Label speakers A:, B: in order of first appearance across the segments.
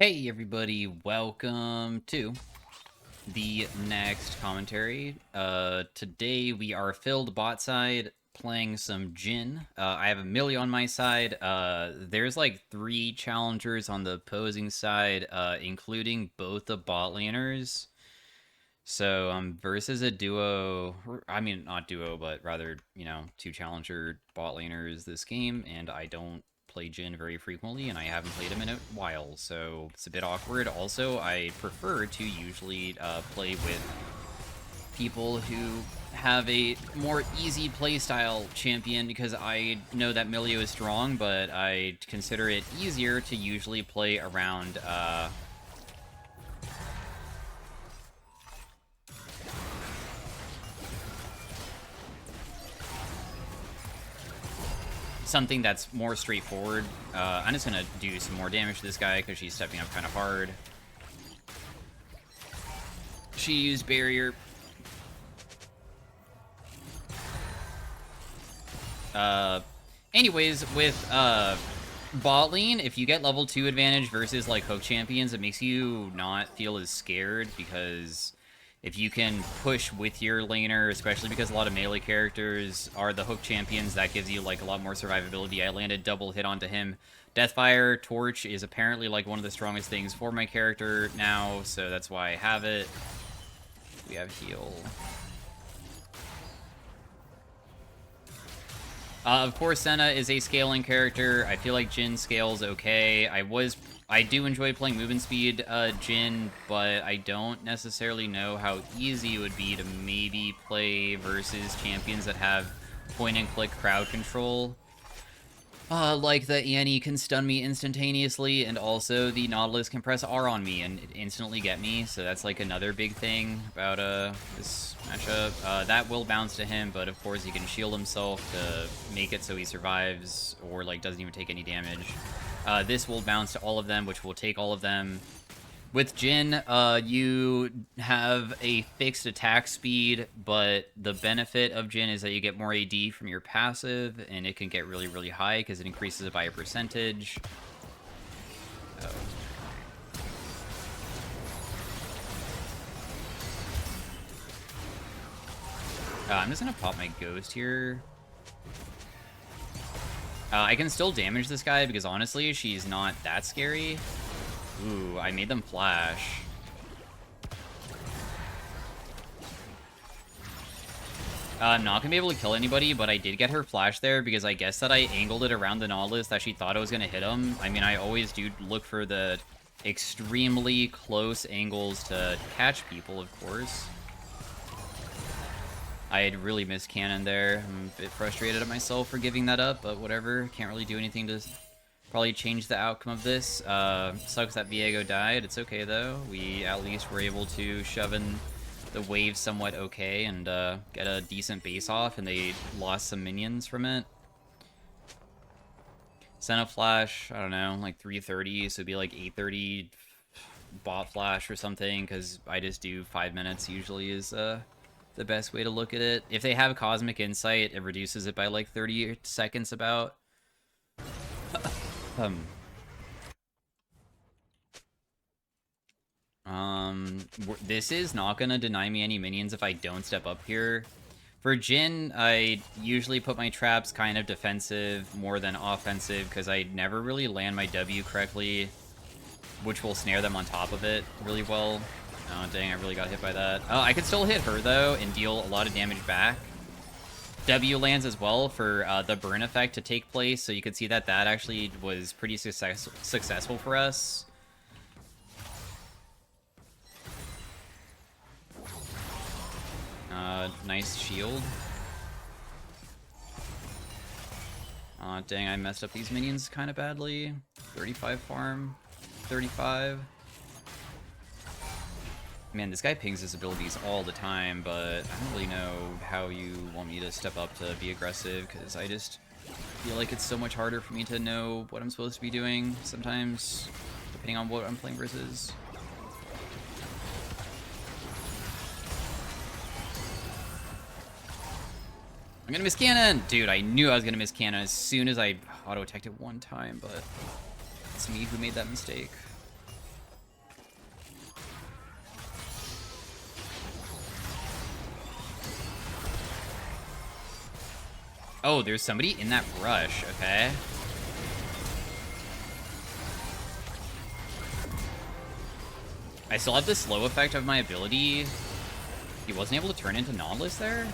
A: Hey everybody, welcome to the next commentary. Today we are filled bot side playing some Jhin. I have Amelia on my side. There's like 3 challengers on the opposing side, including both the bot laners. So versus a duo, I mean not duo, but rather, 2 challenger bot laners this game, and I don't play Jhin very frequently, and I haven't played him in a while, so it's a bit awkward. Also, I prefer to usually play with people who have a more easy playstyle champion because I know that Milio is strong, but I consider it easier to usually play around something that's more straightforward. I'm just gonna do some more damage to this guy because she's stepping up kind of hard. She used barrier. Anyways, with bot lane, if you get level 2 advantage versus like hook champions, it makes you not feel as scared because if you can push with your laner, especially because a lot of melee characters are the hook champions, that gives you like a lot more survivability. I landed double hit onto him. Deathfire Torch is apparently like one of the strongest things for my character now, so that's why I have it. We have heal. Of course, Senna is a scaling character. I feel like Jhin scales okay. I do enjoy playing movement speed Jhin, but I don't necessarily know how easy it would be to maybe play versus champions that have point-and-click crowd control. Like the Annie can stun me instantaneously, and also the Nautilus can press R on me and instantly get me, so that's like another big thing about this matchup. That will bounce to him, but of course he can shield himself to make it so he survives, or like doesn't even take any damage. This will bounce to all of them, which will take all of them. With Jhin, you have a fixed attack speed, but the benefit of Jhin is that you get more AD from your passive, and it can get really, really high because it increases it by a percentage. Oh. I'm just gonna pop my Ghost here. I can still damage this guy because honestly, she's not that scary. Ooh, I made them flash. I'm not gonna be able to kill anybody, but I did get her flash there because I guess that I angled it around the Nautilus that she thought I was gonna hit him. I mean, I always do look for the extremely close angles to catch people, of course. I had really missed cannon there. I'm a bit frustrated at myself for giving that up, but whatever. Can't really do anything to probably change the outcome of this. Sucks that Viego died. It's okay, though. We at least were able to shove in the wave somewhat okay and get a decent base off, and they lost some minions from it. Senna flash, I don't know, like 3:30, so it'd be like 8:30 bot flash or something, because I just do 5 minutes usually is the best way to look at it. If they have Cosmic Insight, it reduces it by like 30 seconds about. This is not gonna deny me any minions if I don't step up here. For Jhin, I usually put my traps kind of defensive more than offensive because I never really land my W correctly, which will snare them on top of it really well. Oh, dang, I really got hit by that. Oh, I could still hit her, though, and deal a lot of damage back. W lands as well for the burn effect to take place, so you could see that that actually was pretty successful for us. Nice shield. Aw, dang, I messed up these minions kind of badly. 35 farm. 35. Man, this guy pings his abilities all the time, but I don't really know how you want me to step up to be aggressive, because I just feel like it's so much harder for me to know what I'm supposed to be doing sometimes, depending on what I'm playing versus. I'm gonna miss cannon! Dude, I knew I was gonna miss cannon as soon as I auto-attacked it one time, but it's me who made that mistake. Oh, there's somebody in that brush, okay. I still have the slow effect of my ability. He wasn't able to turn into Nautilus there?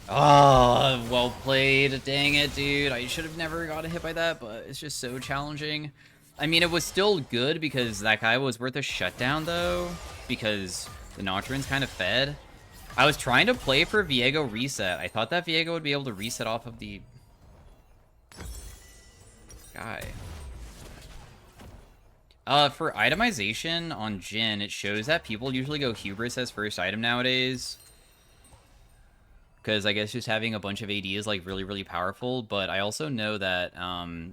A: Oh, well played. Dang it, dude. I should have never got hit by that, but it's just so challenging. I mean, it was still good because that guy was worth a shutdown, though, because the Nocturne's kind of fed. I was trying to play for Viego reset. I thought that Viego would be able to reset off of the guy. For itemization on Jhin, it shows that people usually go Hubris as first item nowadays. Because I guess just having a bunch of AD is like really, really powerful. But I also know that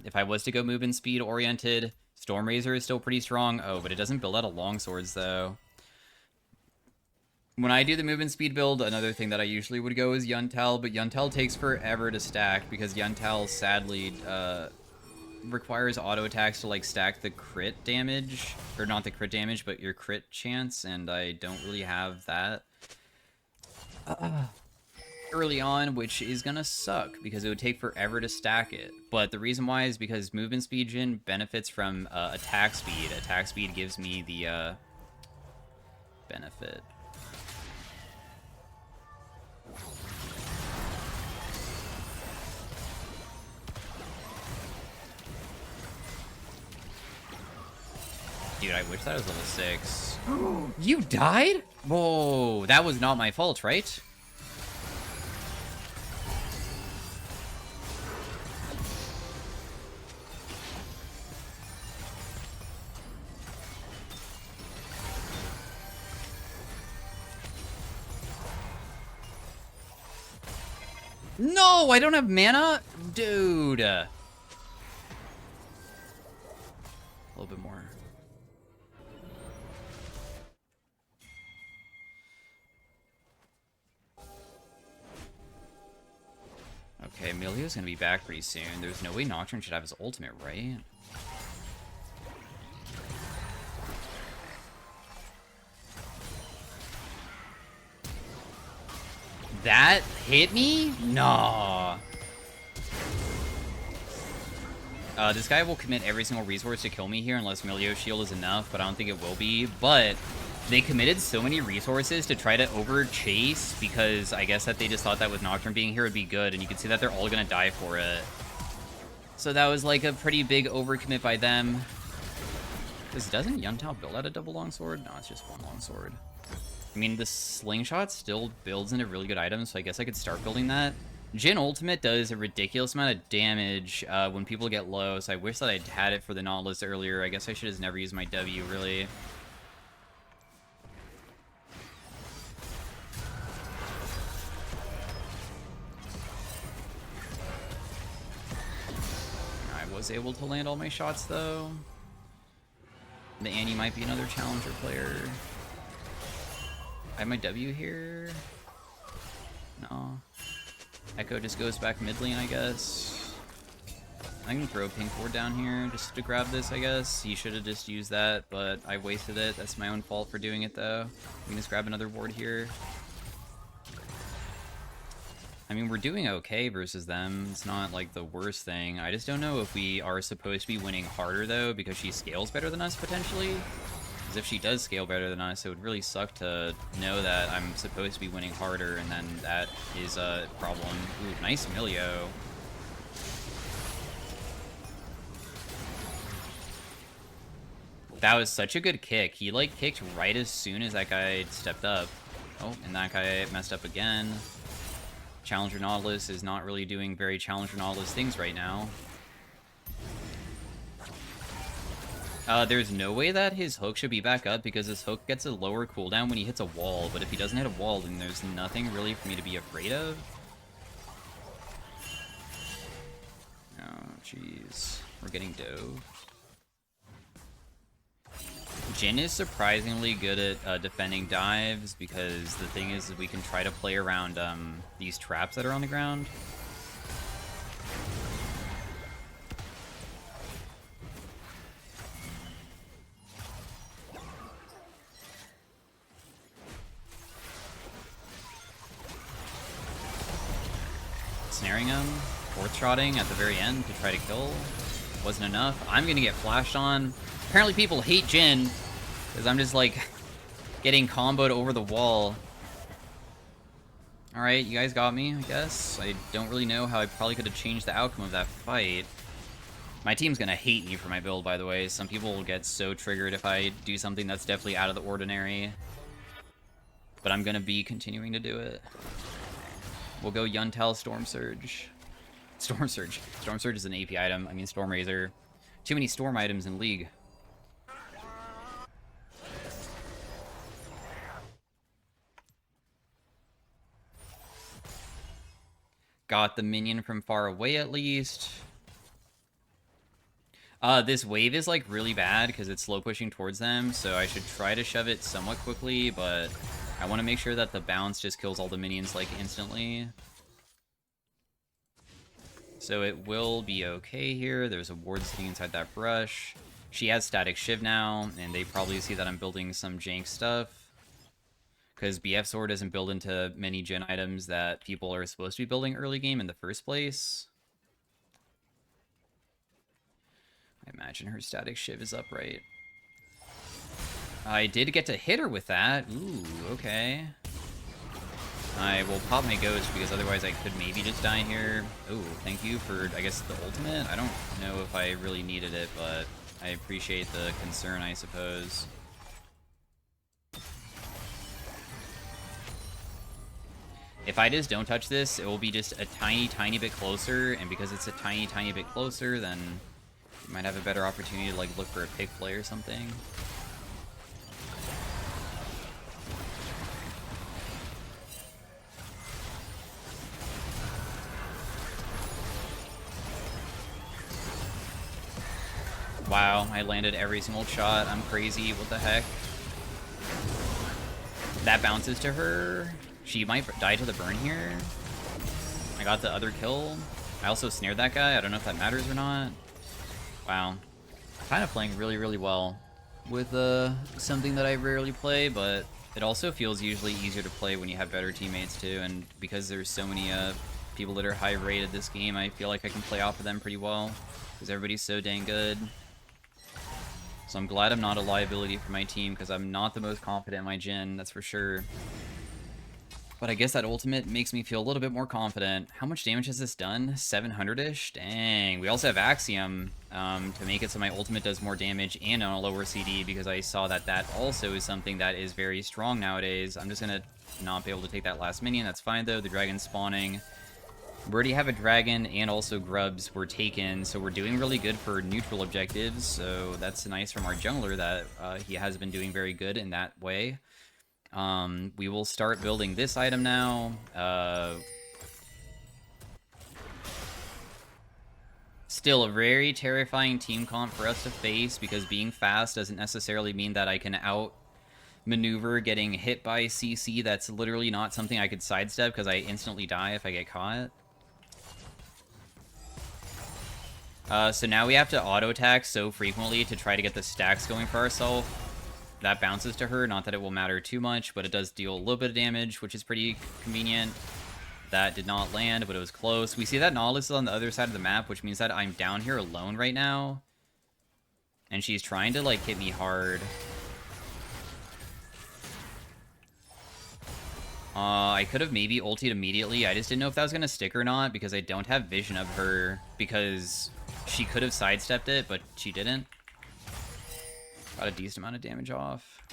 A: if I was to go movement speed oriented, Storm Razor is still pretty strong. Oh, but it doesn't build out of longswords though. When I do the movement speed build, another thing that I usually would go is Yuntal, but Yuntal takes forever to stack because Yuntal sadly requires auto attacks to like stack the crit damage, or not the crit damage, but your crit chance, and I don't really have that early on, which is gonna suck because it would take forever to stack it. But the reason why is because movement speed Jhin benefits from attack speed. Attack speed gives me the benefit. Dude, I wish that was level 6. You died? Whoa, that was not my fault, right? No, I don't have mana? Dude. A little bit more. Okay, Emilio's gonna be back pretty soon. There's no way Nocturne should have his ultimate, right? That hit me? Nah. This guy will commit every single resource to kill me here unless Emilio's shield is enough, but I don't think it will be. But they committed so many resources to try to over-chase because I guess that they just thought that with Nocturne being here would be good, and you can see that they're all gonna die for it. So that was like a pretty big overcommit by them. Because doesn't Yuntal build out a double longsword? No, it's just one longsword. I mean, the slingshot still builds into really good items, so I guess I could start building that. Jhin Ultimate does a ridiculous amount of damage when people get low, so I wish that I'd had it for the Nautilus earlier. I guess I should have never used my W, really. I was able to land all my shots, though. The Annie might be another challenger player. I have my W here. No. Echo just goes back mid lane, I guess. I can throw Pink Ward down here just to grab this, I guess. He should have just used that, but I wasted it. That's my own fault for doing it, though. We can just grab another ward here. I mean, we're doing okay versus them. It's not, like, the worst thing. I just don't know if we are supposed to be winning harder, though, because she scales better than us, potentially. Because if she does scale better than us, it would really suck to know that I'm supposed to be winning harder, and then that is a problem. Ooh, nice Emilio. That was such a good kick. He, like, kicked right as soon as that guy stepped up. Oh, and that guy messed up again. Challenger Nautilus is not really doing very Challenger Nautilus things right now. There's no way that his hook should be back up because his hook gets a lower cooldown when he hits a wall, but if he doesn't hit a wall, then there's nothing really for me to be afraid of. Oh, jeez. We're getting dove. Jhin is surprisingly good at defending dives because the thing is we can try to play around these traps that are on the ground. snaring him, fourth shotting at the very end to try to kill. Wasn't enough. I'm gonna get flashed on. Apparently people hate Jhin, because I'm just like getting comboed over the wall. Alright, you guys got me, I guess. I don't really know how I probably could have changed the outcome of that fight. My team's gonna hate me for my build, by the way. Some people will get so triggered if I do something that's definitely out of the ordinary. But I'm gonna be continuing to do it. We'll go Yuntal Storm Surge. Storm Surge. Storm Surge is an AP item. I mean, Storm Razor. Too many Storm items in League. Got the minion from far away at least. This wave is like really bad because it's slow pushing towards them, so I should try to shove it somewhat quickly, but I want to make sure that the bounce just kills all the minions like instantly. So it will be okay here. There's a ward sitting inside that brush. She has Static Shiv now, and they probably see that I'm building some jank stuff. Because BF Sword doesn't build into many Jhin items that people are supposed to be building early game in the first place. I imagine her Static Shiv is upright. I did get to hit her with that. Ooh, okay. I will pop my Ghost because otherwise I could maybe just die here. Ooh, thank you for, I guess, the ultimate. I don't know if I really needed it, but I appreciate the concern, I suppose. If I just don't touch this, it will be just a tiny bit closer, and because it's a tiny bit closer, then you might have a better opportunity to like look for a pick play or something. Wow, I landed every single shot. I'm crazy. What the heck? That bounces to her. She might die to the burn here. I got the other kill. I also snared that guy. I don't know if that matters or not. Wow. Kind of playing really well with something that I rarely play, but it also feels usually easier to play when you have better teammates too, and because there's so many people that are high rated this game, I feel like I can play off of them pretty well, because everybody's so dang good. So I'm glad I'm not a liability for my team, because I'm not the most confident in my Jhin, that's for sure. But I guess that ultimate makes me feel a little bit more confident. How much damage has this done? 700-ish? Dang. We also have Axiom to make it so my ultimate does more damage and on a lower CD, because I saw that that also is something that is very strong nowadays. I'm just going to not be able to take that last minion. That's fine, though. The dragon's spawning. We already have a dragon, and also grubs were taken, so we're doing really good for neutral objectives. So that's nice from our jungler that he has been doing very good in that way. We will start building this item now. Still a very terrifying team comp for us to face, because being fast doesn't necessarily mean that I can outmaneuver getting hit by CC. That's literally not something I could sidestep, because I instantly die if I get caught. So now we have to auto attack so frequently to try to get the stacks going for ourselves. That bounces to her, not that it will matter too much, but it does deal a little bit of damage, which is pretty convenient. That did not land, but it was close. We see that Nautilus is on the other side of the map, which means that I'm down here alone right now. And she's trying to, like, hit me hard. I could have maybe ultied immediately. I just didn't know if that was going to stick or not, because I don't have vision of her, because she could have sidestepped it, but she didn't. Got a decent amount of damage off.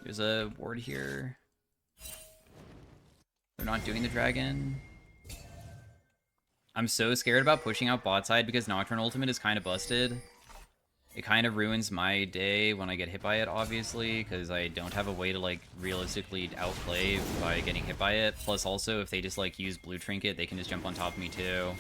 A: There's a ward here. They're not doing the dragon. I'm so scared about pushing out bot side because Nocturne ultimate is kind of busted. It kind of ruins my day when I get hit by it, obviously, because I don't have a way to, like, realistically outplay by getting hit by it. Plus, also, if they just, like, use blue trinket, they can just jump on top of me, too.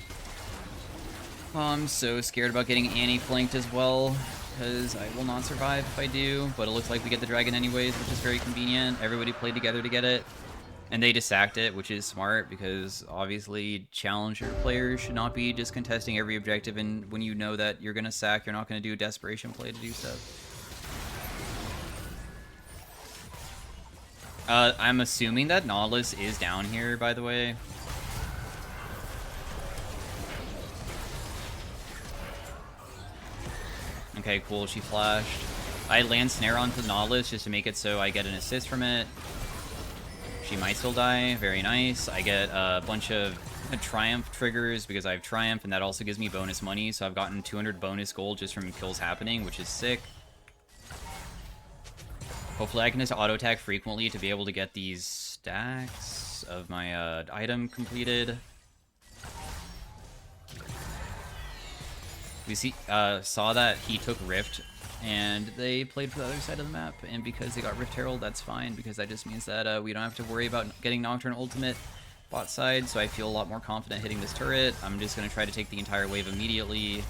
A: Oh, I'm so scared about getting Annie flanked as well, because I will not survive if I do, but it looks like we get the dragon anyways, which is very convenient. Everybody played together to get it, and they just sacked it, which is smart, because obviously challenger players should not be just contesting every objective, and when you know that you're going to sack, you're not going to do a desperation play to do stuff. I'm assuming that Nautilus is down here, by the way. Okay, cool, she flashed. I land snare onto the Nautilus just to make it so I get an assist from it. She might still die. Very nice. I get a bunch of Triumph triggers because I have Triumph, and that also gives me bonus money, so I've gotten 200 bonus gold just from kills happening, which is sick. Hopefully I can just auto-attack frequently to be able to get these stacks of my item completed. We saw that he took Rift, and they played for the other side of the map, and because they got Rift Herald, that's fine, because that just means that we don't have to worry about getting Nocturne Ultimate bot side, so I feel a lot more confident hitting this turret. I'm just going to try to take the entire wave immediately.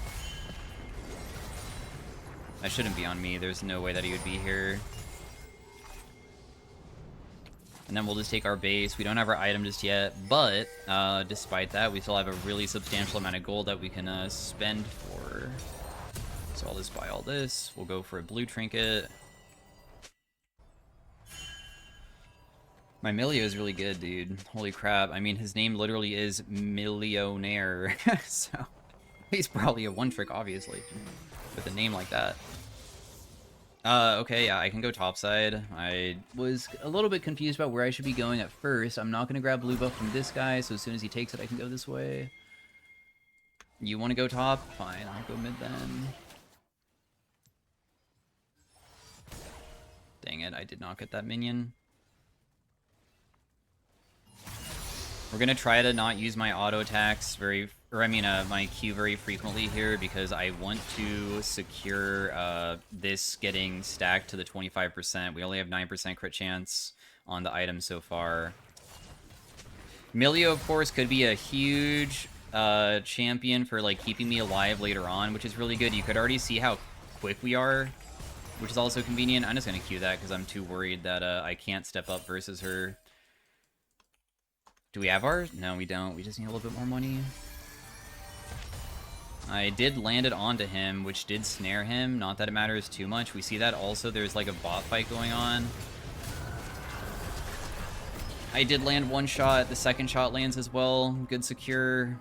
A: That shouldn't be on me. There's no way that he would be here. And then we'll just take our base. We don't have our item just yet, but despite that, we still have a really substantial amount of gold that we can spend for. So I'll just buy all this. We'll go for a blue trinket. My Milio is really good, dude. Holy crap. I mean, his name literally is Millionaire. So he's probably a one-trick, obviously, with a name like that. Okay, yeah, I can go topside. I was a little bit confused about where I should be going at first. I'm not going to grab blue buff from this guy, so as soon as he takes it, I can go this way. You want to go top? Fine, I'll go mid then. Dang it, I did not get that minion. We're going to try to not use my auto attacks my Q very frequently here, because I want to secure this getting stacked to the 25%. We only have 9% crit chance on the item so far. Milio, of course, could be a huge champion for like keeping me alive later on, which is really good. You could already see how quick we are, which is also convenient. I'm just going to Q that because I'm too worried that I can't step up versus her. Do we have ours? No, we don't. We just need a little bit more money. I did land it onto him, which did snare him. Not that it matters too much. We see that also there's like a bot fight going on. I did land one shot. The second shot lands as well. Good secure.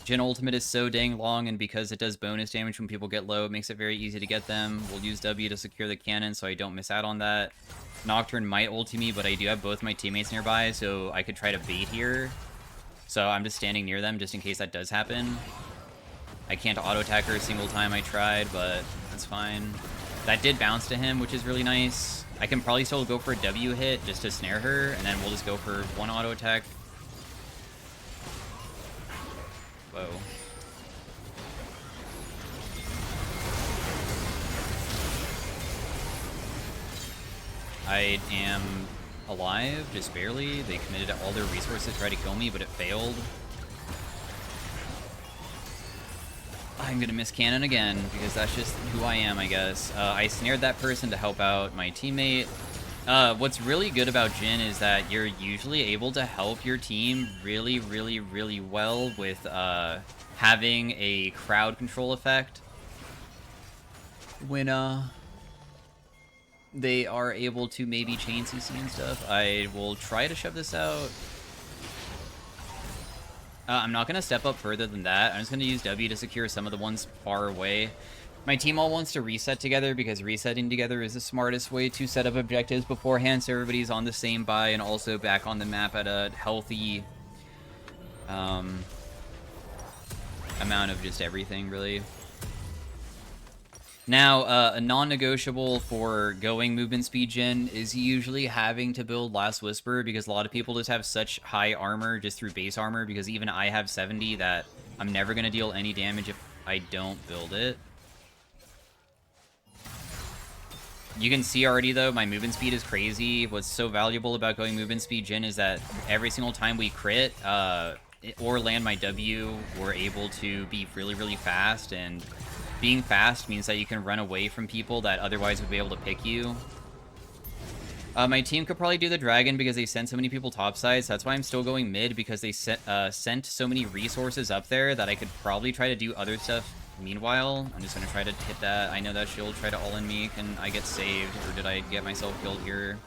A: Jhin ultimate is so dang long, and because it does bonus damage when people get low, it makes it very easy to get them. We'll use W to secure the cannon so I don't miss out on that. Nocturne might ulti me, but I do have both my teammates nearby, so I could try to bait here. So I'm just standing near them just in case that does happen. I can't auto-attack her a single time I tried, but that's fine. That did bounce to him, which is really nice. I can probably still go for a W hit just to snare her, and then we'll just go for one auto-attack. Whoa. I am alive, just barely. They committed all their resources to try to kill me, but it failed. I'm gonna miss cannon again, because that's just who I am, I guess. I snared that person to help out my teammate. What's really good about Jhin is that you're usually able to help your team really, really, really well with having a crowd control effect. When they are able to maybe chain CC and stuff. I will try to shove this out. I'm not going to step up further than that. I'm just going to use W to secure some of the ones far away. My team all wants to reset together because resetting together is the smartest way to set up objectives beforehand, so everybody's on the same buy and also back on the map at a healthy amount of just everything, really. Now, a non-negotiable for going movement speed Jhin is usually having to build Last Whisper, because a lot of people just have such high armor just through base armor, because even I have 70 that I'm never going to deal any damage if I don't build it. You can see already, though, my movement speed is crazy. What's so valuable about going movement speed Jhin is that every single time we crit or land my W, we're able to be really, really fast, and being fast means that you can run away from people that otherwise would be able to pick you. My team could probably do the dragon because they sent so many people topside, so that's why I'm still going mid, because they sent so many resources up there that I could probably try to do other stuff. Meanwhile, I'm just going to try to hit that. I know that she'll try to all-in me. Can I get saved, or did I get myself killed here?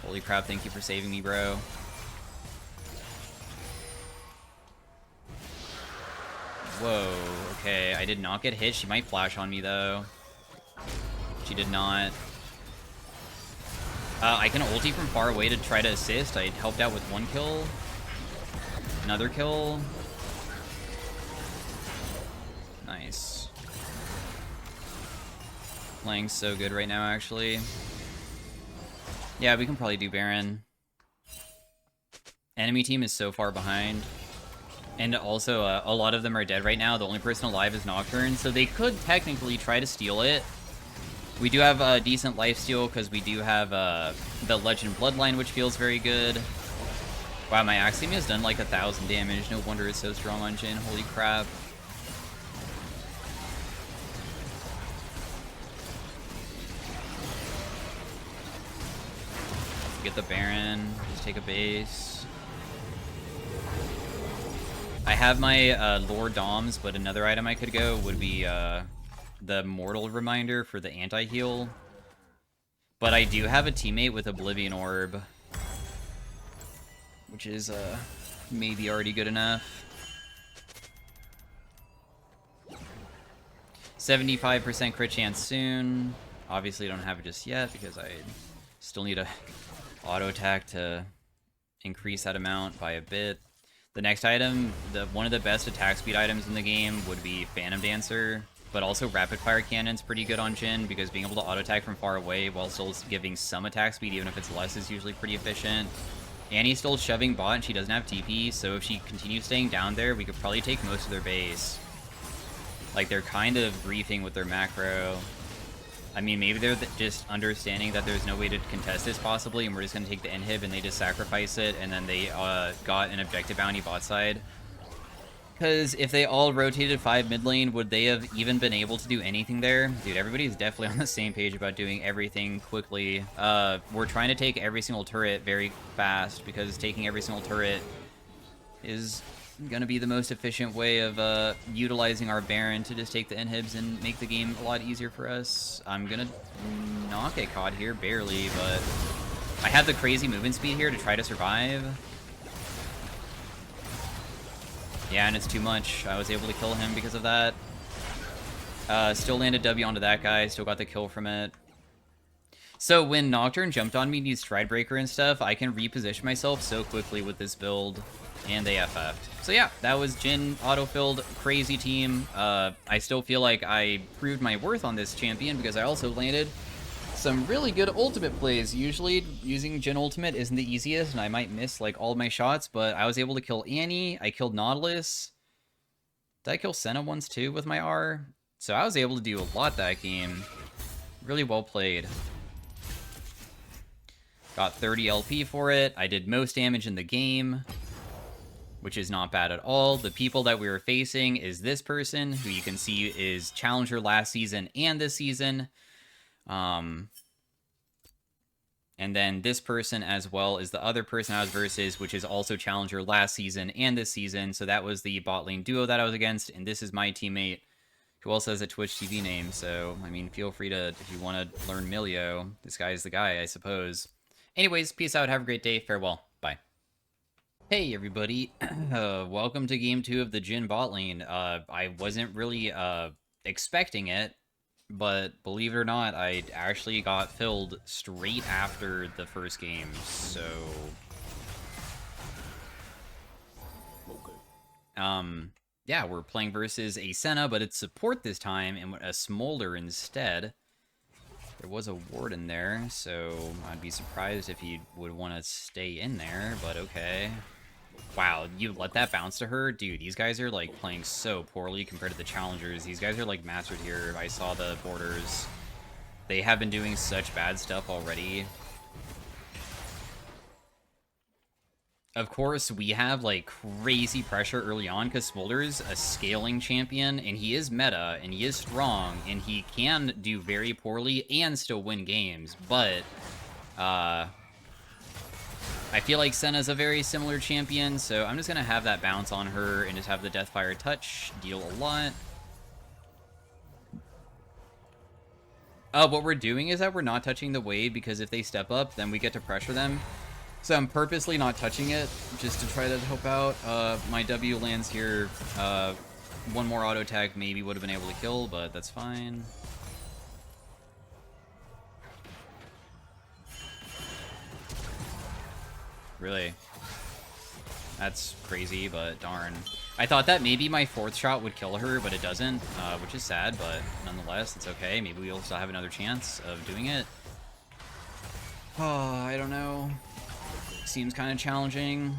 A: Holy crap, thank you for saving me, bro. Whoa, okay, I did not get hit. She might flash on me, though. She did not. I can ulti from far away to try to assist. I helped out with 1 kill. Another kill. Nice. Playing so good right now, actually. Yeah, we can probably do Baron. Enemy team is so far behind. And also, a lot of them are dead right now. The only person alive is Nocturne, so they could technically try to steal it. We do have a decent lifesteal because we do have the Legend Bloodline, which feels very good. Wow, my Axiom has done like 1,000 damage. No wonder it's so strong on Jhin. Holy crap. Get the Baron. Just take a base. I have my lore Doms, but another item I could go would be the Mortal Reminder for the anti-heal. But I do have a teammate with Oblivion Orb, which is maybe already good enough. 75% crit chance soon. Obviously don't have it just yet because I still need a auto attack to increase that amount by a bit. The next item, one of the best attack speed items in the game would be Phantom Dancer, but also Rapid Fire Cannon's pretty good on Jhin because being able to auto attack from far away while still giving some attack speed, even if it's less, is usually pretty efficient. Annie's still shoving bot and she doesn't have TP, so if she continues staying down there, we could probably take most of their base. Like, they're kind of griefing with their macro. I mean, maybe they're just understanding that there's no way to contest this possibly, and we're just going to take the inhib and they just sacrifice it, and then they got an objective bounty bot side. Because if they all rotated 5 mid lane, would they have even been able to do anything there? Dude, everybody's definitely on the same page about doing everything quickly. We're trying to take every single turret very fast, because taking every single turret is going to be the most efficient way of utilizing our Baron to just take the inhibs and make the game a lot easier for us. I'm going to not get caught here, barely, but I have the crazy movement speed here to try to survive. Yeah, and it's too much. I was able to kill him because of that. Still landed W onto that guy, still got the kill from it. So when Nocturne jumped on me and used Stride Breaker and stuff, I can reposition myself so quickly with this build, and they FF'd. So yeah, that was Jhin autofilled, crazy team. I still feel like I proved my worth on this champion because I also landed some really good ultimate plays. Usually using Jhin ultimate isn't the easiest, and I might miss like all of my shots, but I was able to kill Annie, I killed Nautilus. Did I kill Senna once too with my R? So I was able to do a lot that game. Really well played. Got 30 LP for it. I did most damage in the game, which is not bad at all. The people that we were facing is this person, who you can see is Challenger last season and this season. And then this person as well is the other person I was versus, which is also Challenger last season and this season. So that was the bot lane duo that I was against, and this is my teammate, who also has a Twitch TV name. So, I mean, feel free to, if you want to learn Milio, this guy is the guy, I suppose. Anyways, peace out, have a great day, farewell, bye. Hey everybody, welcome to game 2 of the Jhin bot lane. I wasn't really expecting it, but believe it or not, I actually got filled straight after the first game, so... yeah, we're playing versus a Senna, but it's support this time, and a Smolder instead. There was a ward in there, so I'd be surprised if he would want to stay in there, but okay. Wow, you let that bounce to her? Dude, these guys are, like, playing so poorly compared to the challengers. These guys are, like, mastered here. I saw the borders. They have been doing such bad stuff already. Of course, we have, like, crazy pressure early on, because Smolder's a scaling champion, and he is meta, and he is strong, and he can do very poorly and still win games, but, I feel like Senna's a very similar champion, so I'm just gonna have that bounce on her and just have the Deathfire touch deal a lot. What we're doing is that we're not touching the wave, because if they step up, then we get to pressure them. So I'm purposely not touching it, just to try to help out. My W lands here. One more auto tag maybe would have been able to kill, but that's fine. Really? That's crazy, but darn. I thought that maybe my 4th shot would kill her, but it doesn't, which is sad, but nonetheless, it's okay. Maybe we'll still have another chance of doing it. Oh, I don't know. Seems kind of challenging.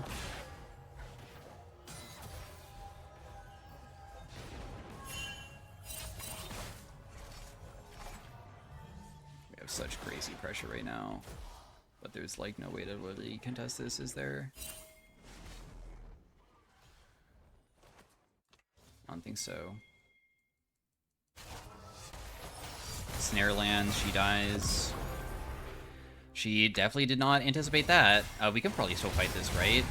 A: We have such crazy pressure right now. But there's like no way to really contest this, is there? I don't think so. Snare lands, she dies. She definitely did not anticipate that. We can probably still fight this, right?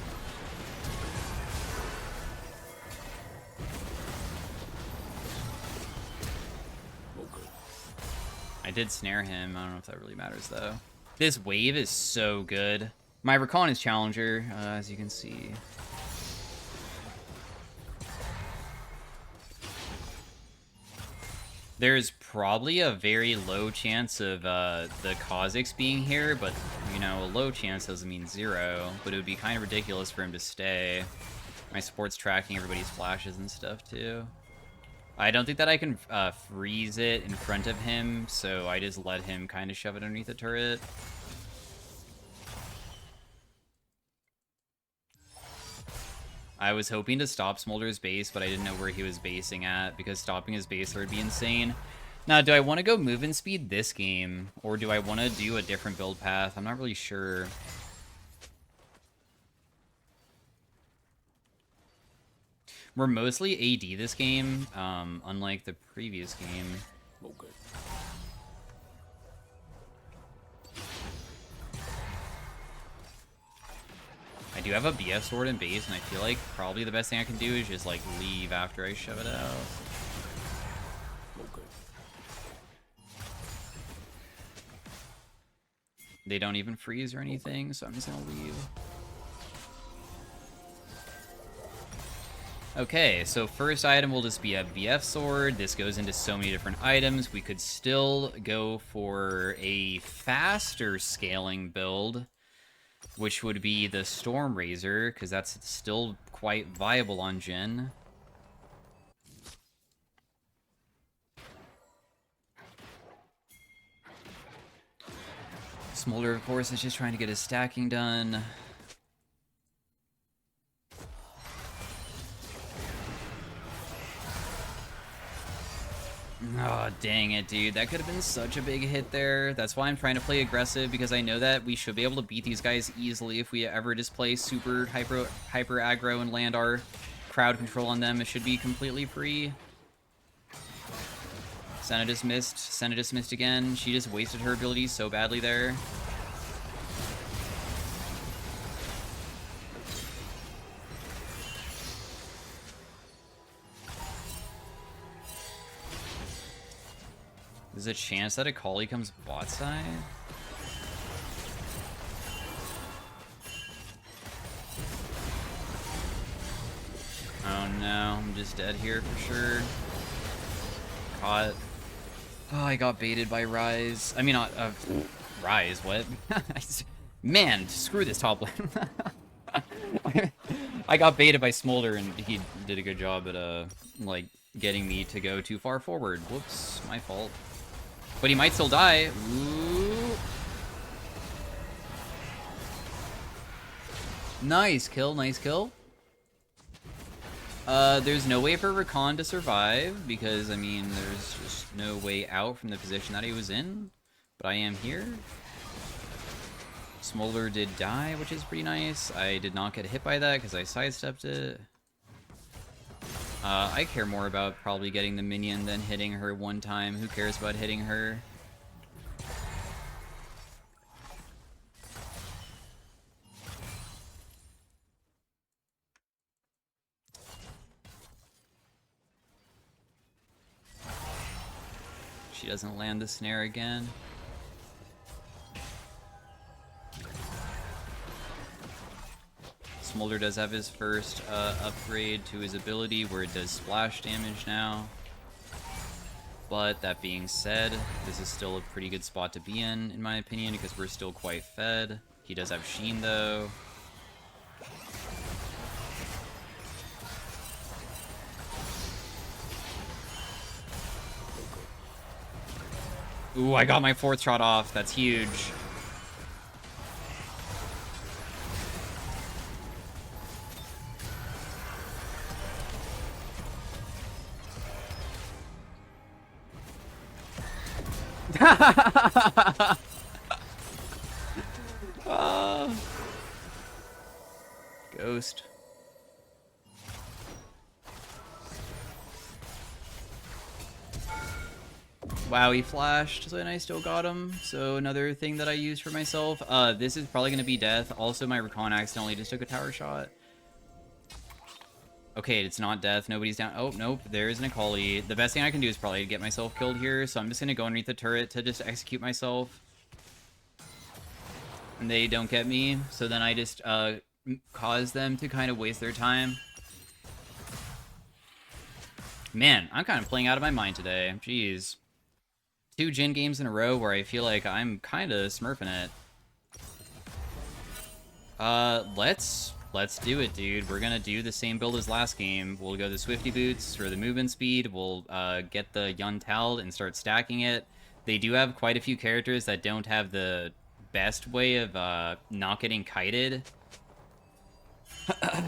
A: I did snare him. I don't know if that really matters, though. This wave is so good. My Recon is Challenger, as you can see. There's probably a very low chance of the Kha'Zix being here, but, you know, a low chance doesn't mean 0. But it would be kind of ridiculous for him to stay. My support's tracking everybody's flashes and stuff, too. I don't think that I can freeze it in front of him, so I just let him kind of shove it underneath the turret. I was hoping to stop Smolder's base, but I didn't know where he was basing at, because stopping his base would be insane. Now, do I want to go movement speed this game, or do I want to do a different build path? I'm not really sure. We're mostly AD this game, unlike the previous game.
B: Okay.
A: I do have a BF sword in base, and I feel like probably the best thing I can do is just, like, leave after I shove it out.
B: Okay.
A: They don't even freeze or anything, so I'm just gonna leave. Okay, so first item will just be a BF sword. This goes into so many different items. We could still go for a faster scaling build, which would be the Storm Razor, because that's still quite viable on Jhin. Smolder, of course, is just trying to get his stacking done. Oh, dang it, dude. That could have been such a big hit there. That's why I'm trying to play aggressive, because I know that we should be able to beat these guys easily if we ever just play super hyper aggro and land our crowd control on them. It should be completely free. Senna just missed. Senna just missed again. She just wasted her abilities so badly there. There's a chance that Akali comes bot side? Oh no, I'm just dead here for sure. Caught. Oh, I got baited by Ryze. I mean, not Ryze, what? Man, screw this top lane. I got baited by Smolder, and he did a good job at, like, getting me to go too far forward. Whoops, my fault. But he might still die. Ooh. Nice kill, nice kill. There's no way for Rakan to survive, because, I mean, there's just no way out from the position that he was in. But I am here. Smolder did die, which is pretty nice. I did not get hit by that, because I sidestepped it. I care more about probably getting the minion than hitting her one time. Who cares about hitting her? She doesn't land the snare again. Smolder does have his first upgrade to his ability where it does splash damage now. But that being said, this is still a pretty good spot to be in my opinion, because we're still quite fed. He does have Sheen, though. Ooh, I got my 4th shot off. That's huge. Ghost. Wow, he flashed, and I still got him. So another thing that I used for myself. This is probably going to be death. Also, my Recon accidentally just took a tower shot. Okay, it's not death. Nobody's down. Oh, nope. There's an Akali. The best thing I can do is probably get myself killed here. So I'm just going to go underneath the turret to just execute myself. And they don't get me. So then I just cause them to kind of waste their time. Man, I'm kind of playing out of my mind today. Jeez. 2 Jhin games in a row where I feel like I'm kind of smurfing it. Let's do it, dude. We're gonna do the same build as last game. We'll go the Swifty Boots for the movement speed. We'll get the Yun Tal and start stacking it. They do have quite a few characters that don't have the best way of not getting kited.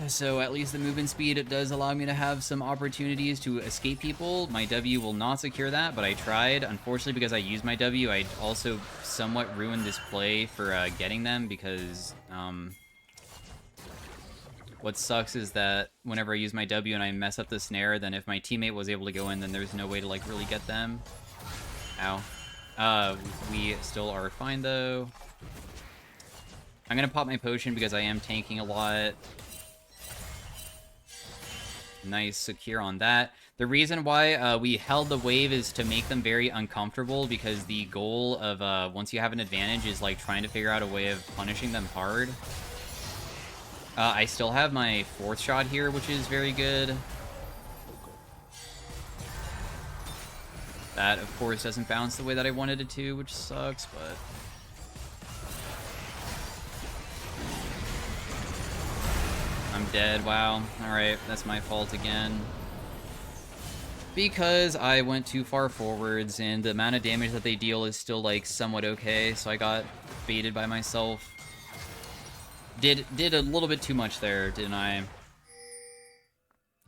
A: So at least the movement speed, it does allow me to have some opportunities to escape people. My W will not secure that, but I tried. Unfortunately, because I used my W, I also somewhat ruined this play for getting them because what sucks is that whenever I use my W and I mess up the snare, then if my teammate was able to go in, then there's no way to like really get them. Ow. We still are fine though. I'm gonna pop my potion because I am tanking a lot. Nice secure on that. The reason why we held the wave is to make them very uncomfortable because the goal of once you have an advantage is like trying to figure out a way of punishing them hard. I still have my 4th shot here, which is very good. That, of course, doesn't bounce the way that I wanted it to, which sucks, but... I'm dead, wow. Alright, that's my fault again. Because I went too far forwards, and the amount of damage that they deal is still, like, somewhat okay, so I got baited by myself. Did a little bit too much there, didn't I?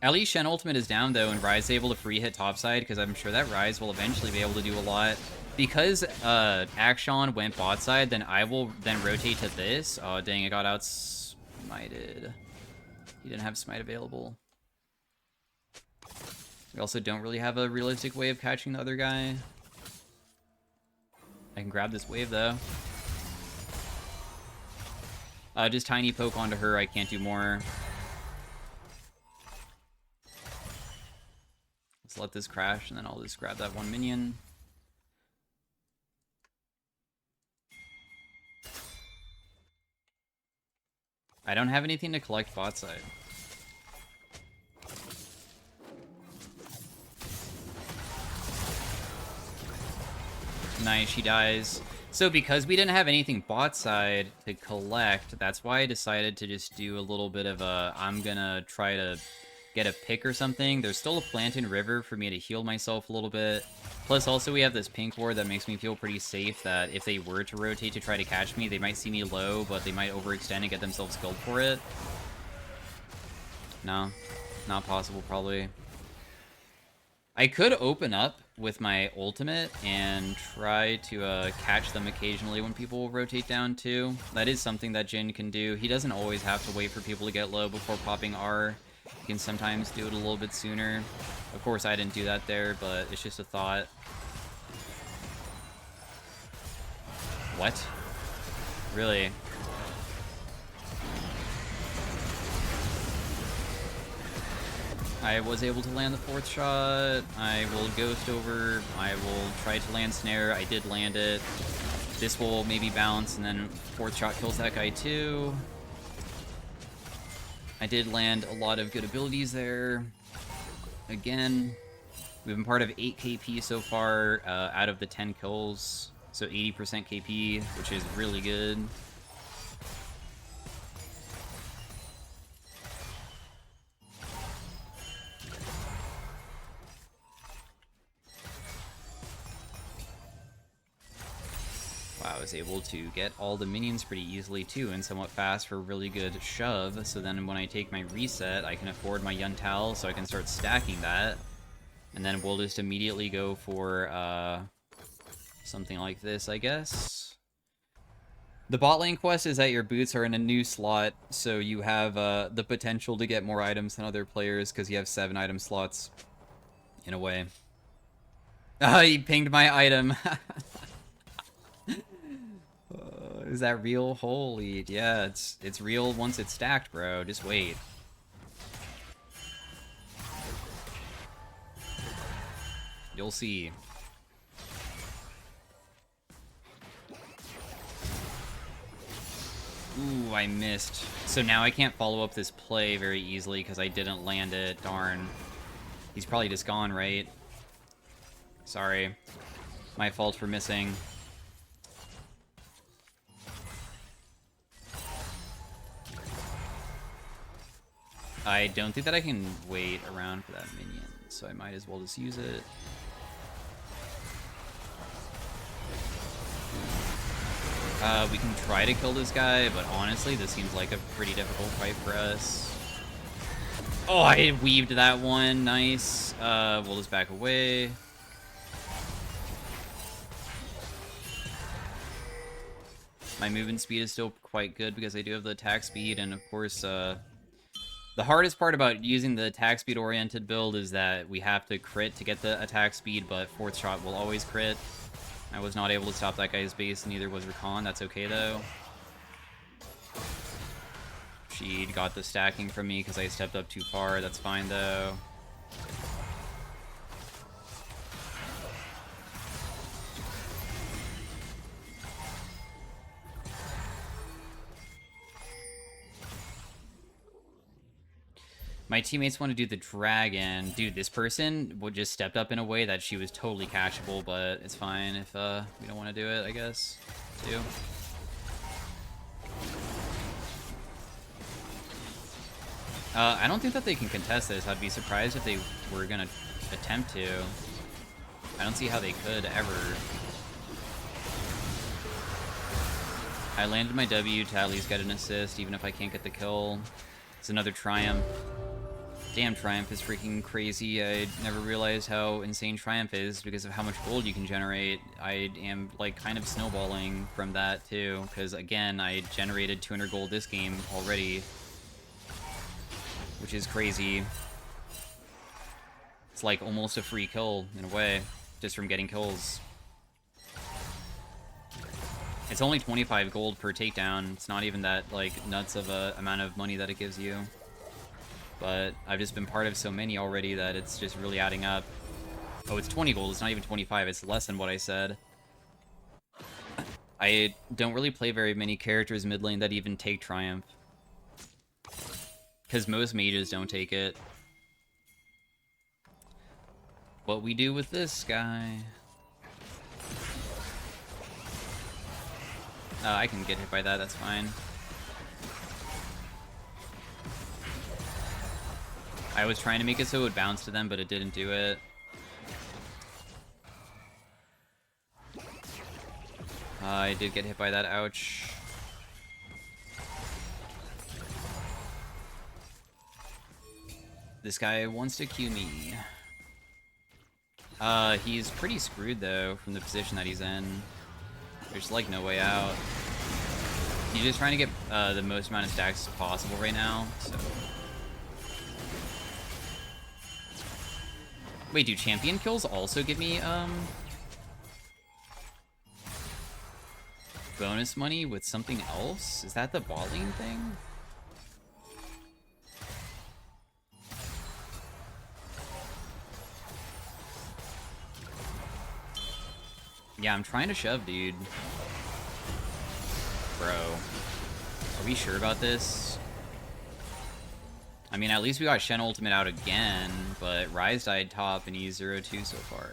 A: At least Shen ultimate is down, though, and Ryze is able to free hit topside, because I'm sure that Ryze will eventually be able to do a lot. Because Akshan went bot side, then I will then rotate to this. Oh, dang, I got outsmited. He didn't have smite available. We also don't really have a realistic way of catching the other guy. I can grab this wave, though. Just tiny poke onto her. I can't do more. Let's let this crash, and then I'll just grab that one minion. I don't have anything to collect bot side. Nice, she dies. So because we didn't have anything bot side to collect, that's why I decided to just do a little bit of a, I'm gonna try to get a pick or something. There's still a Plantain River for me to heal myself a little bit. Plus also we have this pink ward that makes me feel pretty safe that if they were to rotate to try to catch me, they might see me low, but they might overextend and get themselves killed for it. No, not possible probably. I could open up with my ultimate and try to catch them occasionally when people rotate down too. That is something that Jhin can do. He doesn't always have to wait for people to get low before popping R. He can sometimes do it a little bit sooner. Of course, I didn't do that there, but it's just a thought. What? Really? I was able to land the 4th shot. I will ghost over. I will try to land snare. I did land it. This will maybe bounce, and then 4th shot kills that guy too. I did land a lot of good abilities there. Again, we've been part of 8 KP so far out of the 10 kills. So 80% KP, which is really good. was able to get all the minions pretty easily too, and somewhat fast for a really good shove. So then when I take my reset, I can afford my Yuntal, so I can start stacking that. And then we'll just immediately go for something like this, I guess. The bot lane quest is that your boots are in a new slot, so you have the potential to get more items than other players because you have 7 item slots, in a way. He pinged my item. Is that real? Holy, yeah, it's real once it's stacked, bro. Just wait. You'll see. Ooh, I missed. So now I can't follow up this play very easily because I didn't land it. Darn. He's probably just gone, right? Sorry. My fault for missing. I don't think that I can wait around for that minion, so I might as well just use it. We can try to kill this guy, but honestly, this seems like a pretty difficult fight for us. Oh, I weaved that one. Nice. We'll just back away. My movement speed is still quite good because I do have the attack speed, and of course, the hardest part about using the attack speed oriented build is that we have to crit to get the attack speed, but fourth shot will always crit. I was not able to stop that guy's base, neither was Rakan. That's okay, though. She got the stacking from me because I stepped up too far. That's fine, though. My teammates want to do the dragon. Dude, this person would just stepped up in a way that she was totally catchable, but it's fine if we don't want to do it, I guess, too. I don't think that they can contest this. I'd be surprised if they were going to attempt to. I don't see how they could, ever. I landed my W to at least get an assist, even if I can't get the kill. It's another Triumph. Damn, Triumph is freaking crazy. I never realized how insane Triumph is because of how much gold you can generate. I am, like, kind of snowballing from that, too. Because, again, I generated 200 gold this game already. Which is crazy. It's like almost a free kill, in a way. Just from getting kills. It's only 25 gold per takedown. It's not even that, like, nuts of a amount of money that it gives you. But I've just been part of so many already that it's just really adding up. Oh, it's 20 gold. It's not even 25. It's less than what I said. I don't really play very many characters mid lane that even take Triumph. Because most mages don't take it. What we do with this guy... I can get hit by that, that's fine. I was trying to make it so it would bounce to them, but it didn't do it. I did get hit by that, ouch. This guy wants to Q me. He's pretty screwed, though, from the position that he's in. There's, like, no way out. He's just trying to get the most amount of stacks possible right now, so... Wait, do champion kills also give me, bonus money with something else? Is that the bot lane thing? Yeah, I'm trying to shove, dude. Bro. Are we sure about this? I mean, at least we got Shen Ultimate out again, but Ryze died top and he's 0-2 so far.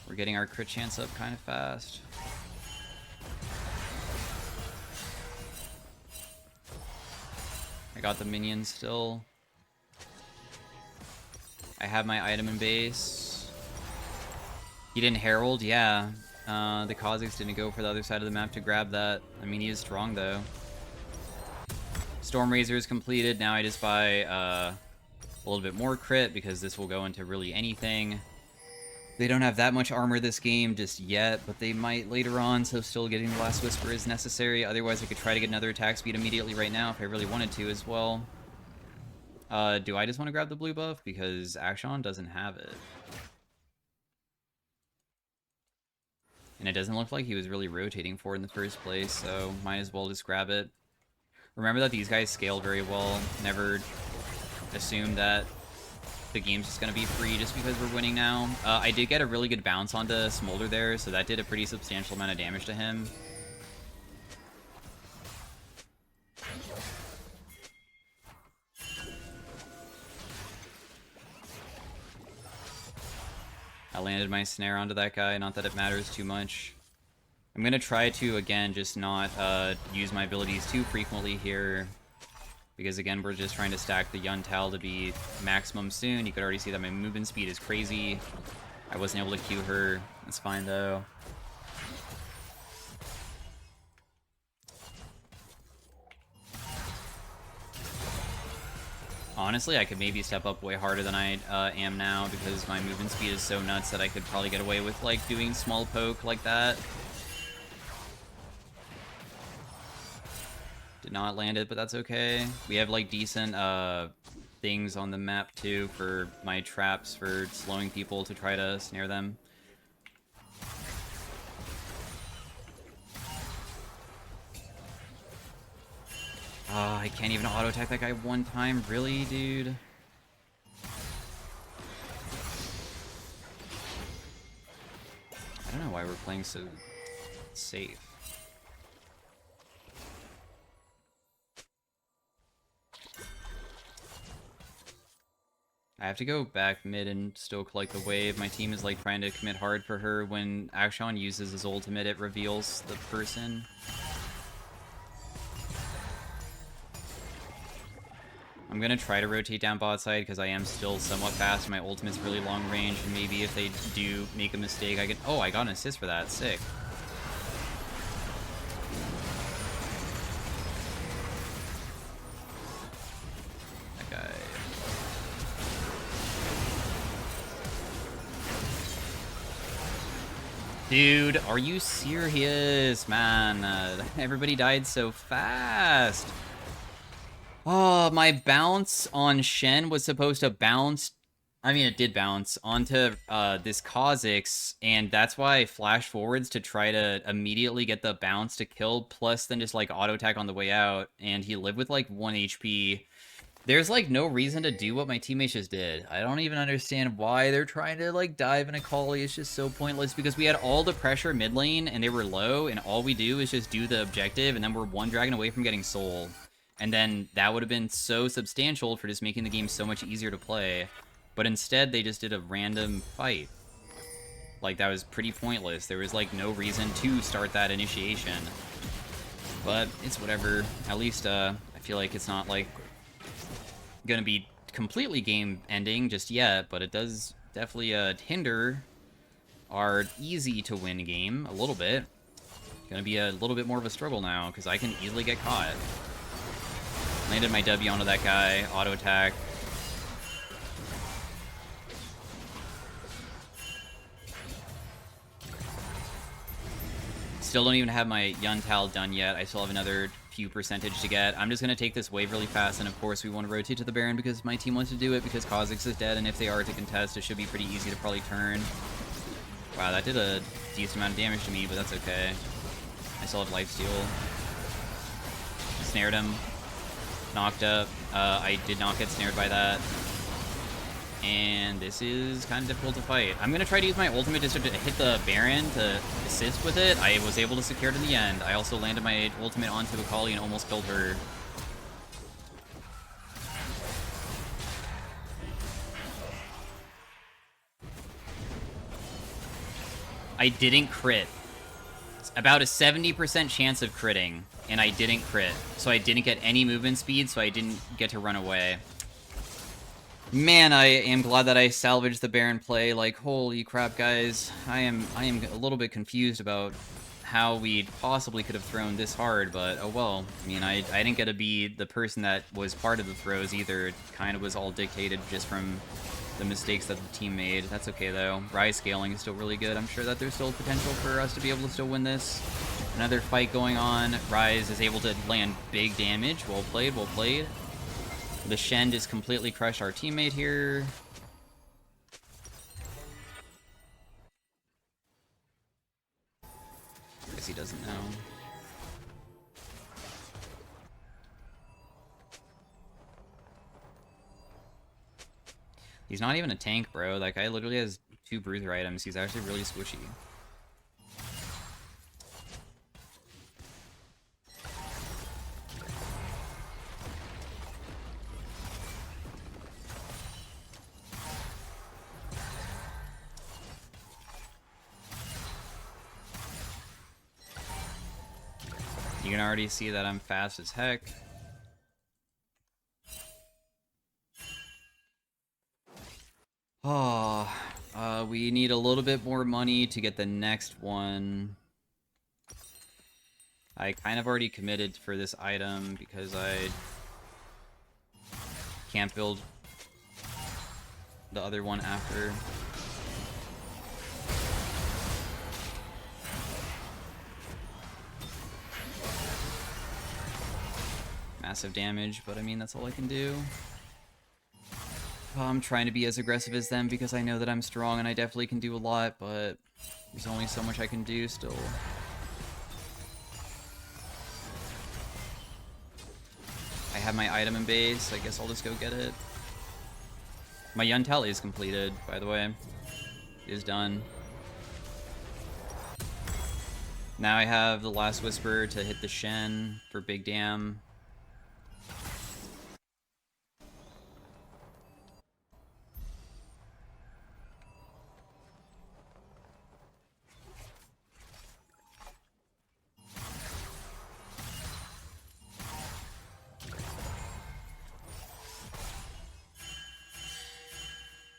A: We're getting our crit chance up kind of fast. I got the minions still. I have my item in base. He didn't herald, yeah. The Kazakhs didn't go for the other side of the map to grab that. I mean, he is strong though. Storm Razor is completed. Now I just buy a little bit more crit because this will go into really anything. They don't have that much armor this game just yet, but they might later on, so still getting the Last Whisper is necessary. Otherwise, I could try to get another attack speed immediately right now if I really wanted to as well. Do I just want to grab the blue buff? Because Akshan doesn't have it. And it doesn't look like he was really rotating for it in the first place, so might as well just grab it. Remember that these guys scale very well. Never assume that the game's just going to be free just because we're winning now. I did get a really good bounce onto Smolder there, so that did a pretty substantial amount of damage to him. I landed my snare onto that guy, not that it matters too much. I'm going to try to, again, just not use my abilities too frequently here. Because, again, we're just trying to stack the Yuntal to be maximum soon. You could already see that my movement speed is crazy. I wasn't able to Q her. That's fine, though. Honestly, I could maybe step up way harder than I am now because my movement speed is so nuts that I could probably get away with, like, doing small poke like that. Did not land it, but that's okay. We have, like, decent things on the map, too, for my traps for slowing people to try to snare them. I can't even auto-attack that guy one time. Really, dude? I don't know why we're playing so safe. I have to go back mid and still collect the wave. My team is like trying to commit hard for her. When Akshan uses his ultimate, it reveals the person. I'm gonna try to rotate down bot side because I am still somewhat fast. My ultimate's really long range, and maybe if they do make a mistake, I can... Oh, I got an assist for that. Sick. That guy... Dude, are you serious, man? Everybody died so fast. Oh, my bounce on Shen was supposed to bounce... I mean, it did bounce onto this Kha'Zix, and that's why I flash forwards to try to immediately get the bounce to kill, plus then just, like, auto-attack on the way out, and he lived with, like, 1 HP. There's, like, no reason to do what my teammates just did. I don't even understand why they're trying to, like, dive in a Kali. It's just so pointless, because we had all the pressure mid lane, and they were low, and all we do is just do the objective, and then we're 1 dragon away from getting soul. And then that would have been so substantial for just making the game so much easier to play. But instead, they just did a random fight. Like, that was pretty pointless. There was, like, no reason to start that initiation. But it's whatever. At least, I feel like it's not, like, gonna be completely game-ending just yet, but it does definitely hinder our easy-to-win game a little bit. Gonna be a little bit more of a struggle now, because I can easily get caught. Landed my W onto that guy, auto-attack. Still don't even have my Yuntal done yet. I still have another few percentage to get. I'm just going to take this wave really fast, and of course we want to rotate to the Baron because my team wants to do it because Kha'Zix is dead, and if they are to contest, it should be pretty easy to probably turn. Wow, that did a decent amount of damage to me, but that's okay. I still have lifesteal. Snared him. Knocked up. I did not get snared by that. And this is kind of difficult to fight. I'm going to try to use my ultimate just to hit the Baron to assist with it. I was able to secure it in the end. I also landed my ultimate onto Akali and almost killed her. I didn't crit. It's about a 70% chance of critting, and I didn't crit. So I didn't get any movement speed, so I didn't get to run away. Man, I am glad that I salvaged the Baron play. Like, holy crap, guys. I am a little bit confused about how we possibly could have thrown this hard, but oh well. I mean, I didn't get to be the person that was part of the throws either. It kind of was all dictated just from the mistakes that the team made. That's okay, though. Rise scaling is still really good. I'm sure that there's still potential for us to be able to still win this. Another fight going on. Rise is able to land big damage. Well played, well played. The Shen just completely crushed our teammate here. Guess he doesn't know. He's not even a tank, bro. That guy literally has 2 bruiser items. He's actually really squishy. You can already see that I'm fast as heck. Oh, we need a little bit more money to get the next one. I kind of already committed for this item because I can't build the other one after. Massive damage, but I mean, that's all I can do. I'm trying to be as aggressive as them because I know that I'm strong and I definitely can do a lot, but there's only so much I can do still. I have my item in base, I guess I'll just go get it. My Yuntal is completed, by the way. It is done. Now I have the last Whisper to hit the Shen for big dam.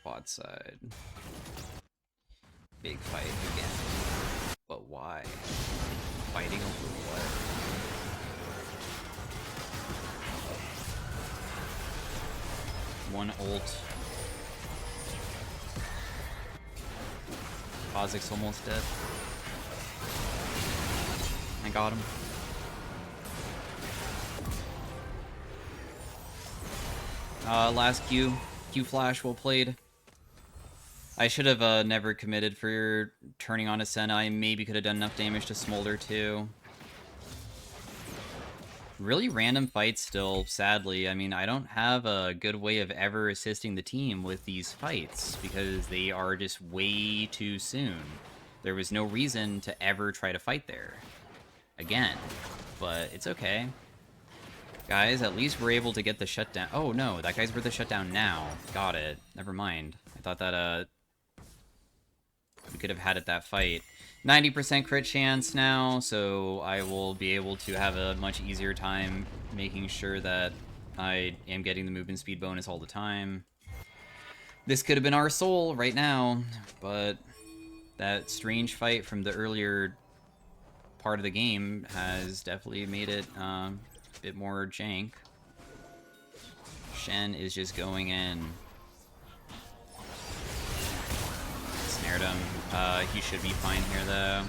A: Bot side. Big fight again. But why? Fighting over what? One ult. Kha'Zix's almost dead. I got him. Last Q. Q flash, well played. I should have never committed for turning on a Senna. I maybe could have done enough damage to Smolder too. Really random fights still, sadly. I mean, I don't have a good way of ever assisting the team with these fights because they are just way too soon. There was no reason to ever try to fight there again, but it's okay. Guys, at least we're able to get the shutdown. Oh no, that guy's worth the shutdown now. Got it. Never mind. I thought that we could have had it that fight. 90% crit chance now, so I will be able to have a much easier time making sure that I am getting the movement speed bonus all the time. This could have been our soul right now, but that strange fight from the earlier part of the game has definitely made it a bit more jank. Shen is just going in. Snared him. He should be fine here, though.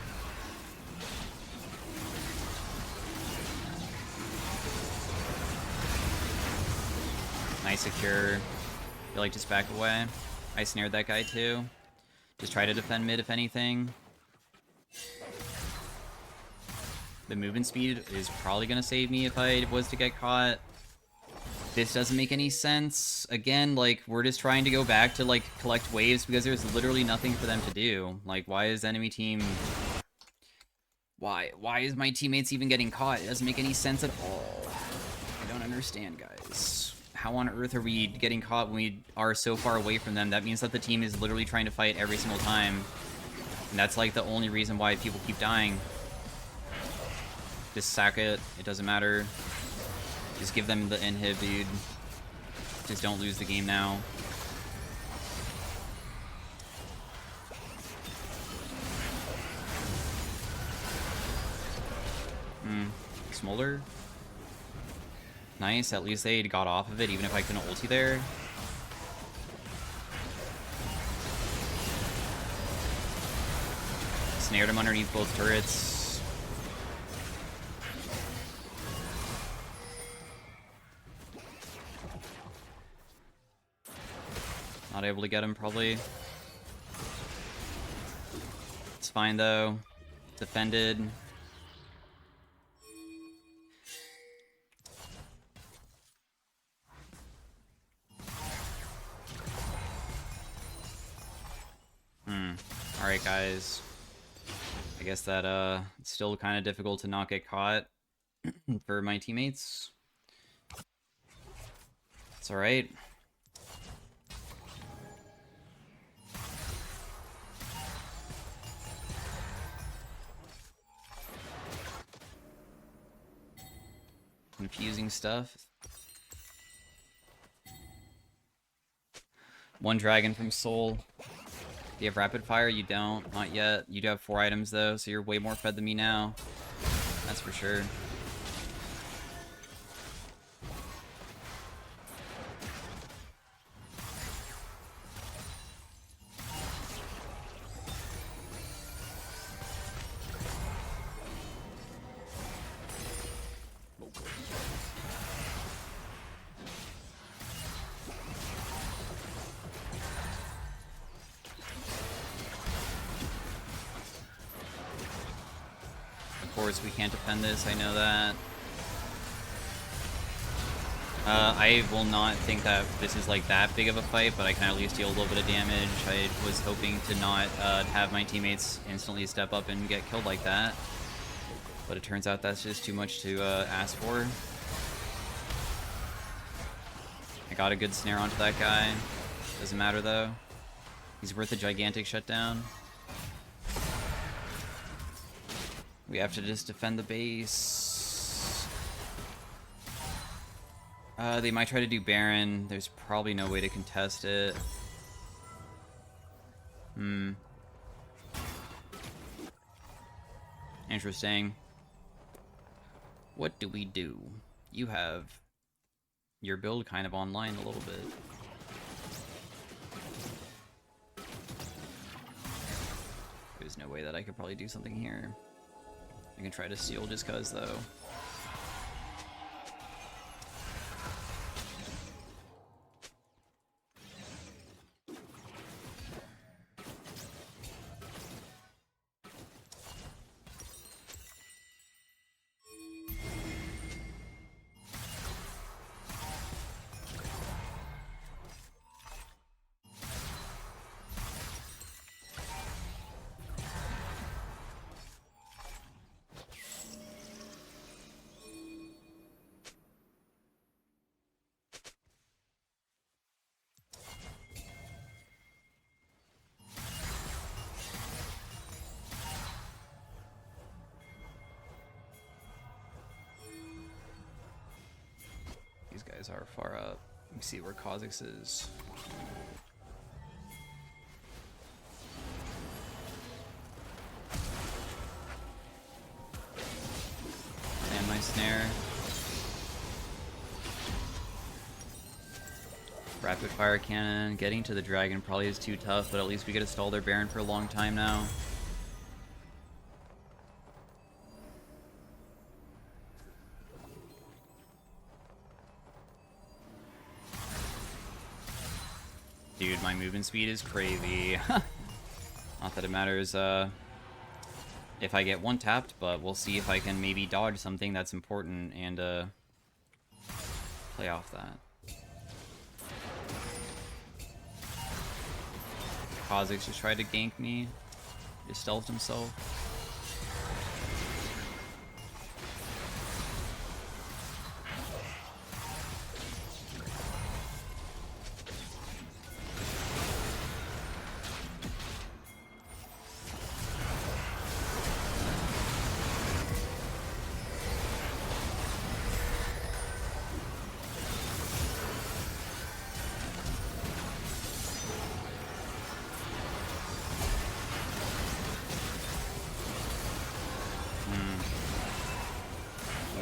A: Nice secure. Feel like just back away. I snared that guy, too. Just try to defend mid, if anything. The movement speed is probably going to save me if I was to get caught. This doesn't make any sense. Again, like, we're just trying to go back to, like, collect waves because there's literally nothing for them to do. Like, why is the enemy team... Why is my teammates even getting caught? It doesn't make any sense at all. I don't understand, guys. How on earth are we getting caught when we are so far away from them? That means that the team is literally trying to fight every single time. And that's, like, the only reason why people keep dying. Just sack it. It doesn't matter. Just give them the inhib, dude. Just don't lose the game now. Smolder. Nice, at least they got off of it, even if I couldn't ulti there. Snared him underneath both turrets. Not able to get him, probably. It's fine, though. Defended. Alright, guys. I guess that, it's still kind of difficult to not get caught for my teammates. It's alright. Confusing stuff. One dragon from Soul. Do you have rapid fire? You don't. Not yet. You do have 4 items, though, so you're way more fed than me now. That's for sure. Of course, we can't defend this, I know that. I will not think that this is like that big of a fight, but I can at least deal a little bit of damage. I was hoping to not have my teammates instantly step up and get killed like that. But it turns out that's just too much to ask for. I got a good snare onto that guy. Doesn't matter though. He's worth a gigantic shutdown. We have to just defend the base. They might try to do Baron. There's probably no way to contest it. Interesting. What do we do? You have your build kind of online a little bit. There's no way that I could probably do something here. I can try to steal just cause though. These guys are far up. Let me see where Kha'Zix is. And my snare. Rapid fire cannon. Getting to the dragon probably is too tough, but at least we get to stall their Baron for a long time now. Dude, my movement speed is crazy. Not that it matters if I get one tapped, but we'll see if I can maybe dodge something that's important and play off that. Kha'Zix just tried to gank me. Just stealthed himself.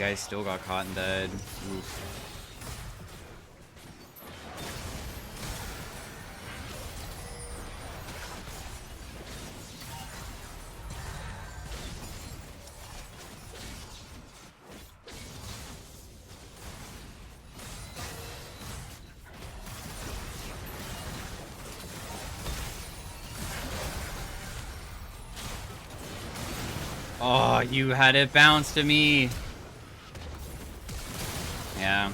A: guys still got caught in bed. Oof. Oh, you had it bounce to me. Yeah.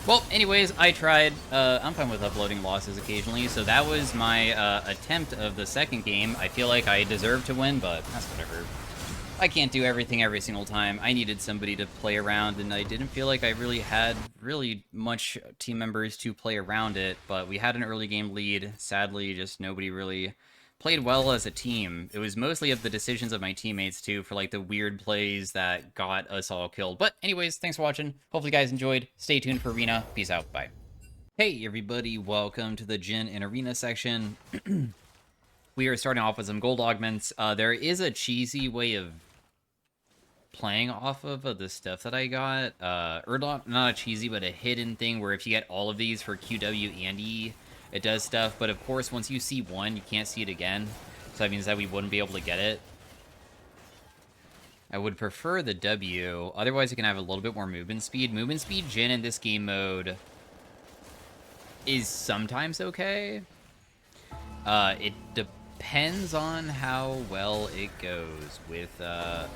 A: Well, anyways, I tried. I'm fine with uploading losses occasionally, so that was my attempt of the second game. I feel like I deserve to win, but that's whatever. I can't do everything every single time. I needed somebody to play around, and I didn't feel like I really had much team members to play around it, but we had an early game lead. Sadly, just nobody really played well as a team. It was mostly of the decisions of my teammates, too, for, like, the weird plays that got us all killed. But anyways, thanks for watching. Hopefully you guys enjoyed. Stay tuned for Arena. Peace out. Bye. Hey, everybody. Welcome to the Jhin and Arena section. We are starting off with some gold augments. There is a cheesy way of playing off of the stuff that I got. Or not a cheesy, but a hidden thing where if you get all of these for QW and E, it does stuff, but of course, once you see one, you can't see it again. So that means that we wouldn't be able to get it. I would prefer the W. Otherwise, you can have a little bit more movement speed. Movement speed Jhin in this game mode is sometimes okay. It depends on how well it goes with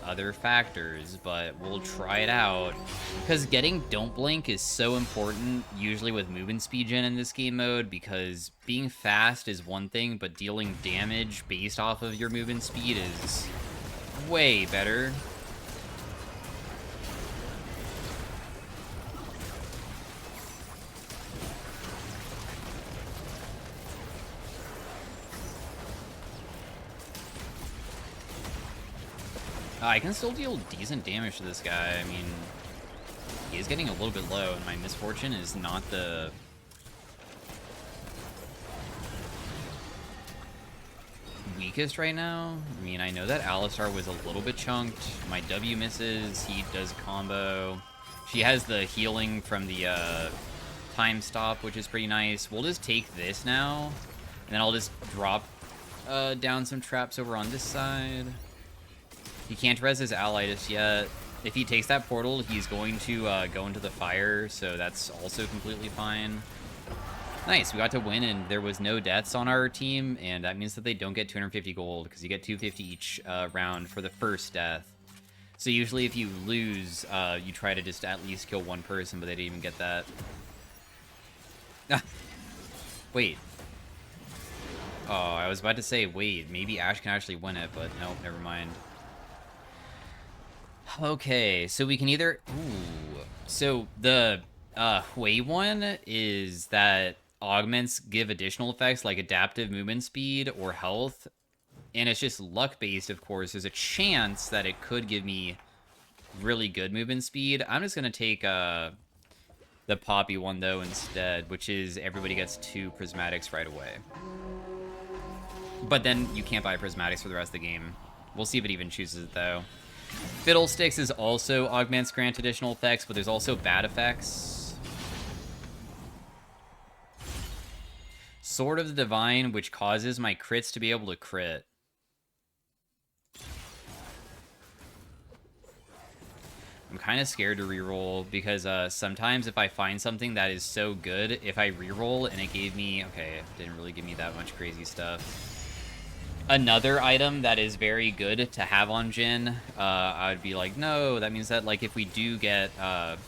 A: other factors, but we'll try it out. Because getting Don't Blink is so important, usually with movement speed Jhin in this game mode, because being fast is one thing, but dealing damage based off of your movement speed is way better. I can still deal decent damage to this guy. I mean, he is getting a little bit low, and my misfortune is not the... weakest right now. I mean, I know that Alistar was a little bit chunked. My W misses. He does combo. She has the healing from the time stop, which is pretty nice. We'll just take this now, and then I'll just drop down some traps over on this side. He can't res his ally just yet. If he takes that portal, he's going to go into the fire, so that's also completely fine. Nice, we got to win, and there was no deaths on our team, and that means that they don't get 250 gold, because you get 250 each round for the first death. So usually if you lose, you try to just at least kill one person, but they didn't even get that. Wait. Oh, I was about to say, wait, maybe Ashe can actually win it, but nope, never mind. Okay, so we can either... Ooh. So the Hui one is that augments give additional effects like adaptive movement speed or health, and it's just luck-based, of course. There's a chance that it could give me really good movement speed. I'm just going to take the Poppy one, though, instead, which is everybody gets 2 prismatics right away. But then you can't buy prismatics for the rest of the game. We'll see if it even chooses it, though. Fiddlesticks is also augments grant additional effects, but there's also bad effects. Sword of the Divine, which causes my crits to be able to crit. I'm kind of scared to reroll because sometimes if I find something that is so good, if I reroll and it gave me... Okay, it didn't really give me that much crazy stuff. Another item that is very good to have on Jhin, I would be like, no, that means that, like, if we do get to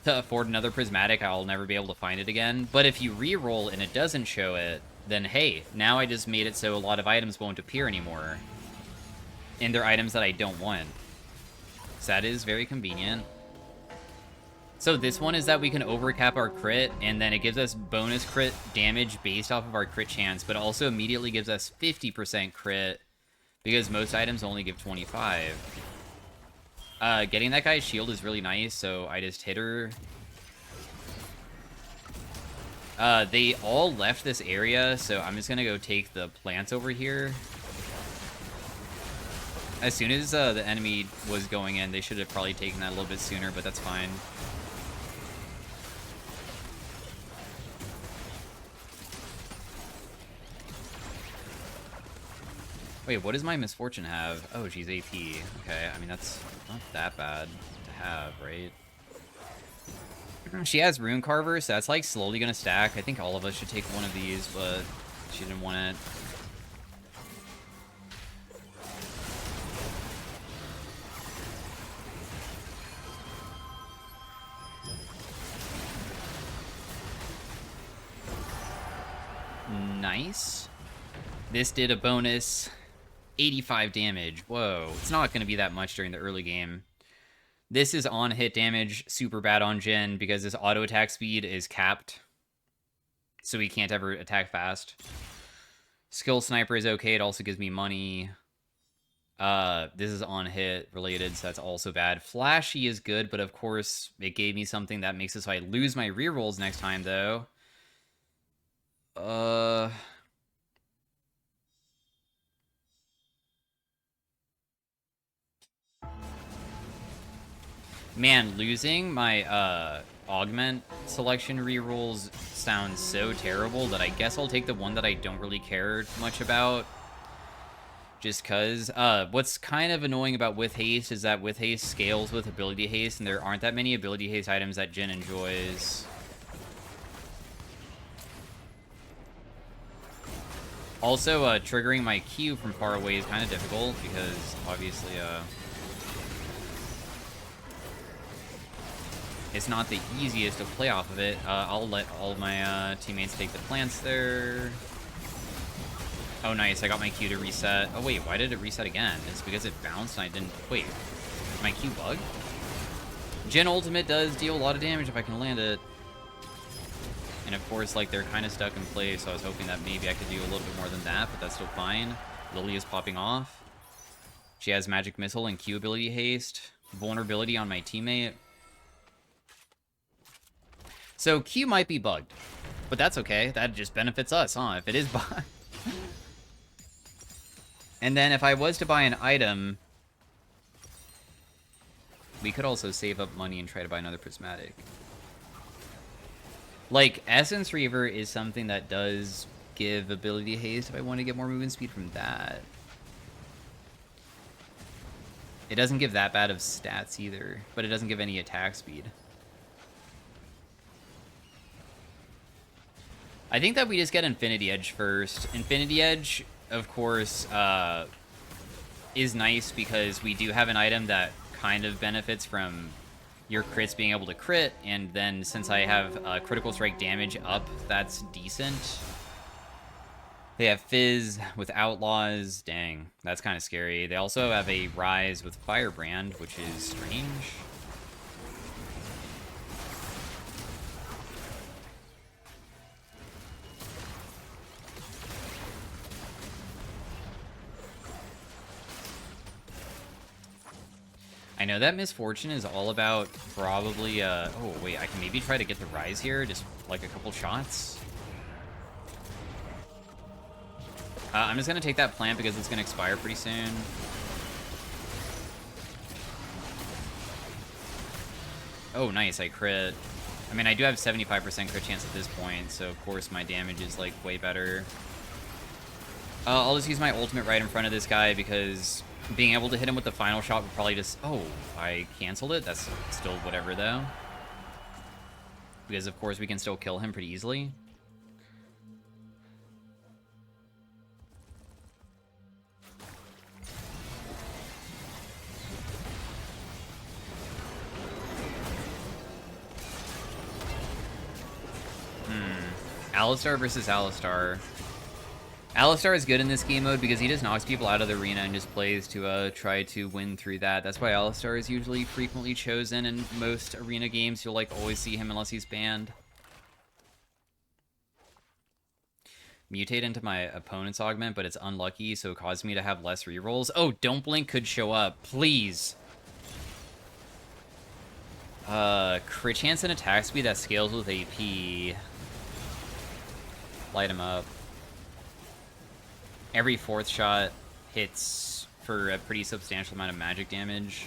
A: afford another prismatic, I'll never be able to find it again. But if you reroll and it doesn't show it, then hey, now I just made it so a lot of items won't appear anymore. And they're items that I don't want. So that is very convenient. So this one is that we can overcap our crit, and then it gives us bonus crit damage based off of our crit chance, but also immediately gives us 50% crit, because most items only give 25. Getting that guy's shield is really nice, so I just hit her. They all left this area, so I'm just gonna go take the plants over here. As soon as the enemy was going in, they should have probably taken that a little bit sooner, but that's fine. Wait, what does my misfortune have? Oh, she's AP. Okay, I mean, that's not that bad to have, right? She has Rune Carver, so that's, like, slowly gonna stack. I think all of us should take one of these, but she didn't want it. Nice. This did a bonus 85 damage. Whoa. It's not going to be that much during the early game. This is on hit damage, super bad on Jhin, because his auto attack speed is capped. So he can't ever attack fast. Skill Sniper is okay. It also gives me money. This is on hit related, so that's also bad. Flashy is good, but of course it gave me something that makes it so I lose my rerolls next time, though. Man, losing my augment selection rerolls sounds so terrible that I guess I'll take the one that I don't really care much about. Just cause. What's kind of annoying about With Haste is that With Haste scales with Ability Haste, and there aren't that many Ability Haste items that Jhin enjoys. Also, triggering my Q from far away is kind of difficult, because obviously, it's not the easiest to play off of it. I'll let all of my teammates take the plants there. Oh, nice. I got my Q to reset. Oh, wait. Why did it reset again? It's because it bounced and I didn't... Wait. Is my Q bugged? Jhin ultimate does deal a lot of damage if I can land it. And of course, like, they're kind of stuck in place, so I was hoping that maybe I could do a little bit more than that, but that's still fine. Lily is popping off. She has Magic Missile and Q ability haste. Vulnerability on my teammate. So Q might be bugged, but that's okay. That just benefits us, huh? If it is bugged. And then if I was to buy an item, we could also save up money and try to buy another prismatic. Like, Essence Reaver is something that does give ability haste if I want to get more movement speed from that. It doesn't give that bad of stats either, but it doesn't give any attack speed. I think that we just get Infinity Edge first. Infinity Edge, of course, is nice because we do have an item that kind of benefits from your crits being able to crit, and then since I have critical strike damage up, that's decent. They have Fizz with Outlaws. Dang, that's kind of scary. They also have a Rise with Firebrand, which is strange. I know that Misfortune is all about probably, oh, wait, I can maybe try to get the Rise here, just, like, a couple shots. I'm just gonna take that plant because it's gonna expire pretty soon. Oh, nice, I crit. I mean, I do have 75% crit chance at this point, so of course my damage is, like, way better. I'll just use my ultimate right in front of this guy because being able to hit him with the final shot would probably just... Oh, I canceled it? That's still whatever, though. Because, of course, we can still kill him pretty easily. Alistar versus Alistar. Alistar is good in this game mode because he just knocks people out of the arena and just plays to try to win through that. That's why Alistar is usually frequently chosen in most arena games. You'll like always see him unless he's banned. Mutate into my opponent's augment, but it's unlucky, so it caused me to have less rerolls. Oh, Don't Blink could show up. Please. Crit chance and attack speed that scales with AP. Light him up. Every fourth shot hits for a pretty substantial amount of magic damage.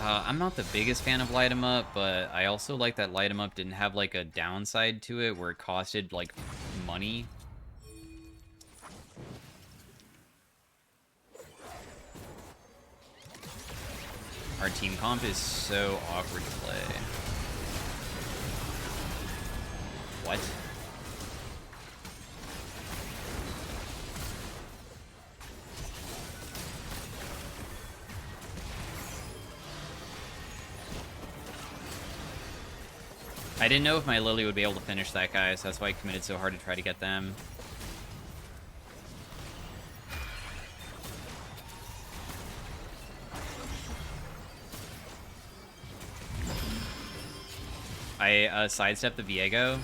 A: I'm not the biggest fan of Light 'em Up, but I also like that Light 'em Up didn't have, like, a downside to it where it costed, like, money. Our team comp is so awkward to play. What? I didn't know if my Lily would be able to finish that guy, so that's why I committed so hard to try to get them. I sidestepped the Viego.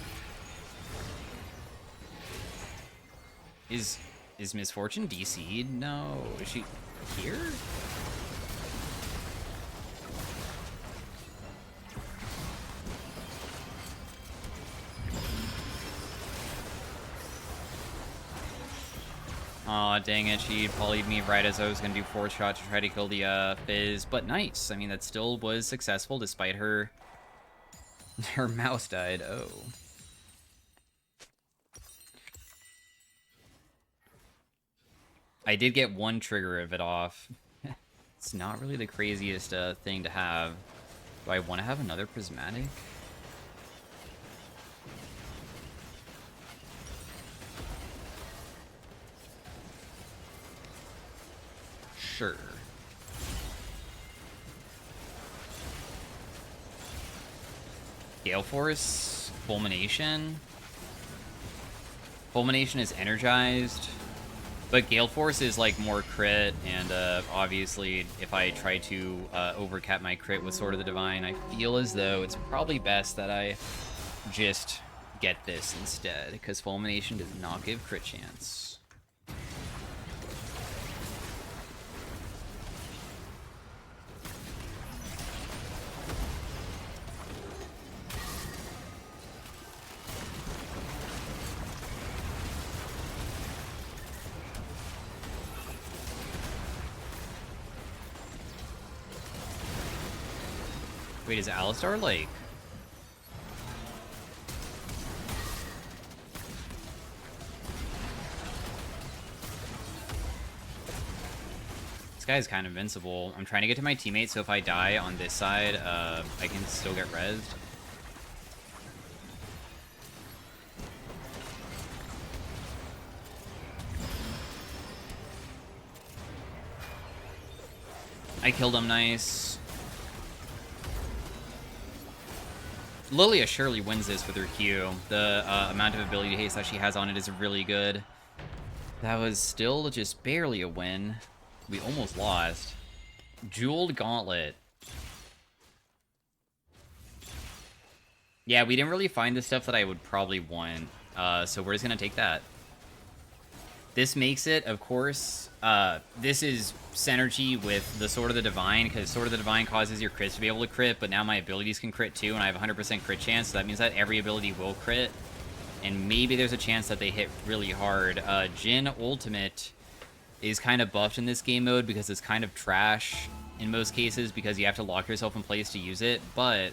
A: Is Misfortune DC'd? No. Is she here? Aw, dang it, she polyed me right as I was gonna do 4th shot to try to kill the Fizz, but nice. I mean, that still was successful despite her mouse died. Oh. I did get one trigger of it off. It's not really the craziest thing to have. Do I want to have another prismatic? Sure. Gale Force, Fulmination. Fulmination is energized, but Gale Force is like more crit, and obviously if I try to overcap my crit with Sword of the Divine, I feel as though it's probably best that I just get this instead, because Fulmination does not give crit chance. Wait, is Alistar like... This guy's kind of invincible. I'm trying to get to my teammate, so if I die on this side, I can still get rezzed. I killed him, nice. Lilia surely wins this with her Q. The amount of ability haste that she has on it is really good. That was still just barely a win. We almost lost. Jeweled Gauntlet. Yeah, we didn't really find the stuff that I would probably want, so we're just gonna take that. This makes it, of course, this is synergy with the Sword of the Divine, because Sword of the Divine causes your crits to be able to crit, but now my abilities can crit too, and I have 100% crit chance, so that means that every ability will crit, and maybe there's a chance that they hit really hard. Jhin Ultimate is kind of buffed in this game mode because it's kind of trash in most cases, because you have to lock yourself in place to use it, but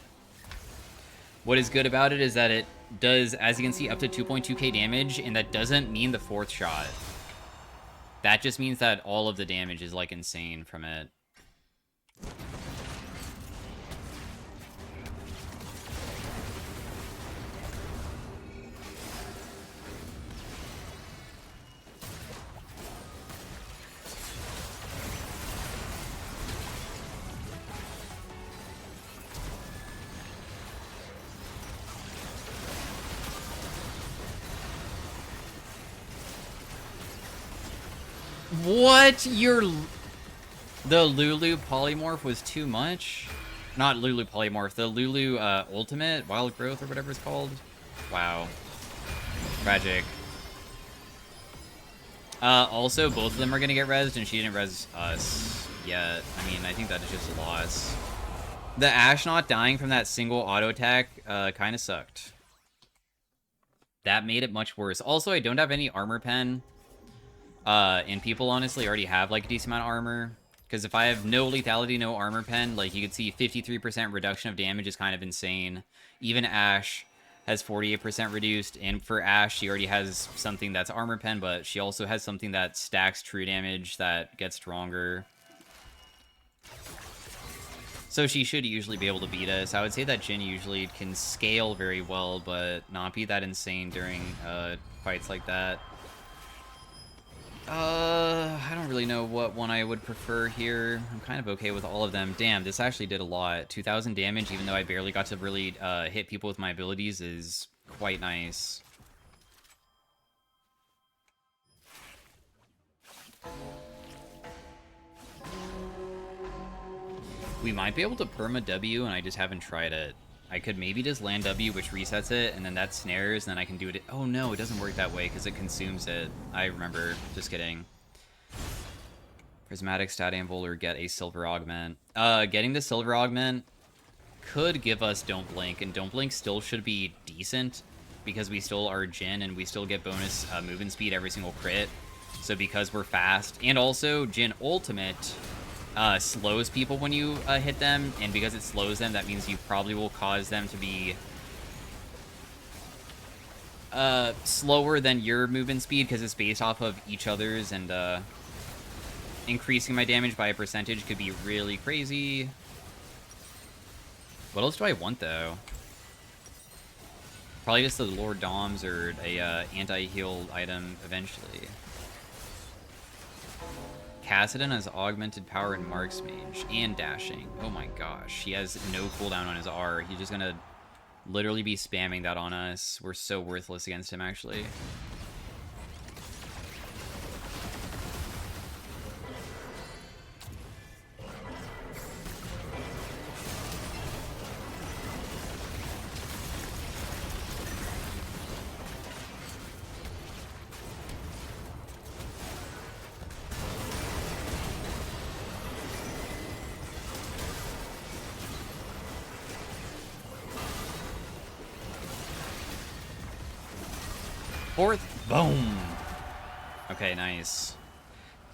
A: what is good about it is that it does, as you can see, up to 2.2k damage, and that doesn't mean the 4th shot. That just means that all of the damage is, like, insane from it. What? The Lulu polymorph was too much? Not Lulu polymorph, the Lulu ultimate, wild growth or whatever it's called. Wow. Tragic. Also, both of them are gonna get rezzed, and she didn't res us. yet. I mean, I think that is just a loss. The Ashe not dying from that single auto attack kind of sucked. That made it much worse. Also, I don't have any armor pen. And people honestly already have like a decent amount of armor. Because if I have no lethality, no armor pen, like you can see 53% reduction of damage is kind of insane. Even Ashe has 48% reduced. And for Ashe, she already has something that's armor pen, but she also has something that stacks true damage that gets stronger. So she should usually be able to beat us. I would say that Jhin usually can scale very well, but not be that insane during fights like that. I don't really know what one I would prefer here. I'm kind of okay with all of them. Damn, this actually did a lot. 2,000 damage, even though I barely got to really hit people with my abilities, is quite nice. We might be able to perma W, and I just haven't tried it. I could maybe just land W, which resets it, and then that snares, and then I can do it. Oh no, it doesn't work that way, because it consumes it. I remember. Just kidding. Prismatic Stat Anvil or get a Silver Augment. Getting the Silver Augment could give us Don't Blink, and Don't Blink still should be decent, because we still are Jhin, and we still get bonus movement speed every single crit. So because we're fast, and also Jhin Ultimate slows people when you hit them, and because it slows them, that means you probably will cause them to be slower than your movement speed, because it's based off of each other's, and increasing my damage by a percentage could be really crazy. What else do I want, though? Probably just the Lord Doms or a anti-heal item eventually. Kassadin has augmented power in Mark's Mage and dashing. Oh my gosh. He has no cooldown on his R. He's just gonna literally be spamming that on us. We're so worthless against him, actually. Fourth. Boom. Okay, nice.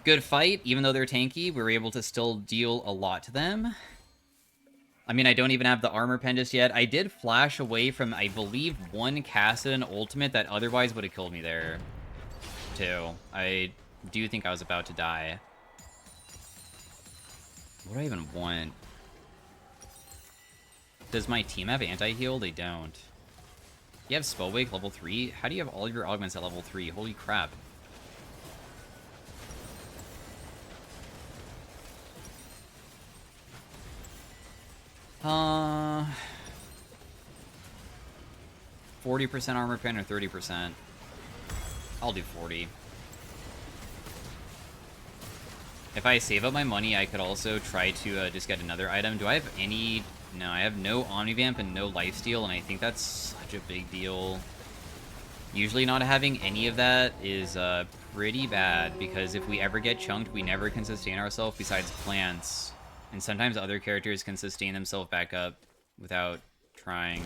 A: Good fight. Even though they're tanky, we were able to still deal a lot to them. I mean, I don't even have the armor pen just yet. I did flash away from, I believe, one Kassadin ultimate that otherwise would have killed me there, too. I do think I was about to die. What do I even want? Does my team have anti-heal? They don't. You have Spellwake level 3? How do you have all of your augments at level 3? Holy crap. Uh, 40% armor pen or 30%? I'll do 40. If I save up my money, I could also try to just get another item. Do I have any... No, I have no Omnivamp and no Lifesteal, and I think that's such a big deal. Usually not having any of that is pretty bad, because if we ever get chunked, we never can sustain ourselves besides plants. And sometimes other characters can sustain themselves back up without trying.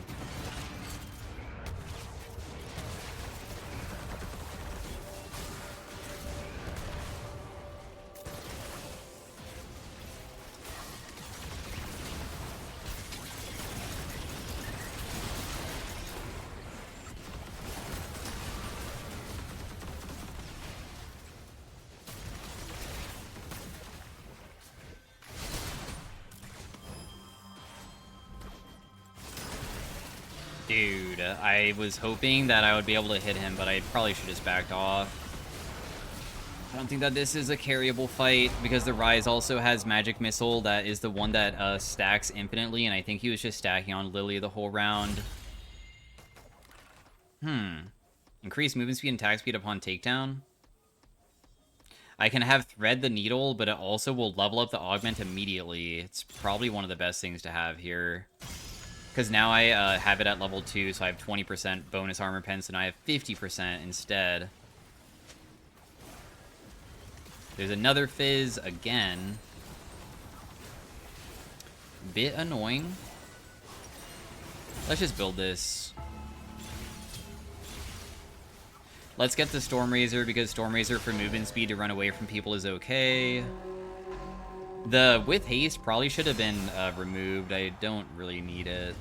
A: Dude, I was hoping that I would be able to hit him, but I probably should have just backed off. I don't think that this is a carryable fight, because the Rise also has Magic Missile that is the one that stacks infinitely, and I think he was just stacking on Lily the whole round. Increase movement speed and attack speed upon takedown. I can have Thread the Needle, but it also will level up the Augment immediately. It's probably one of the best things to have here. Because now I have it at level 2, so I have 20% bonus armor pen, so now I have 50% instead. There's another Fizz again. Bit annoying. Let's just build this. Let's get the Storm Razor, because Storm Razor for movement speed to run away from people is okay. The with haste probably should have been removed. I don't really need it.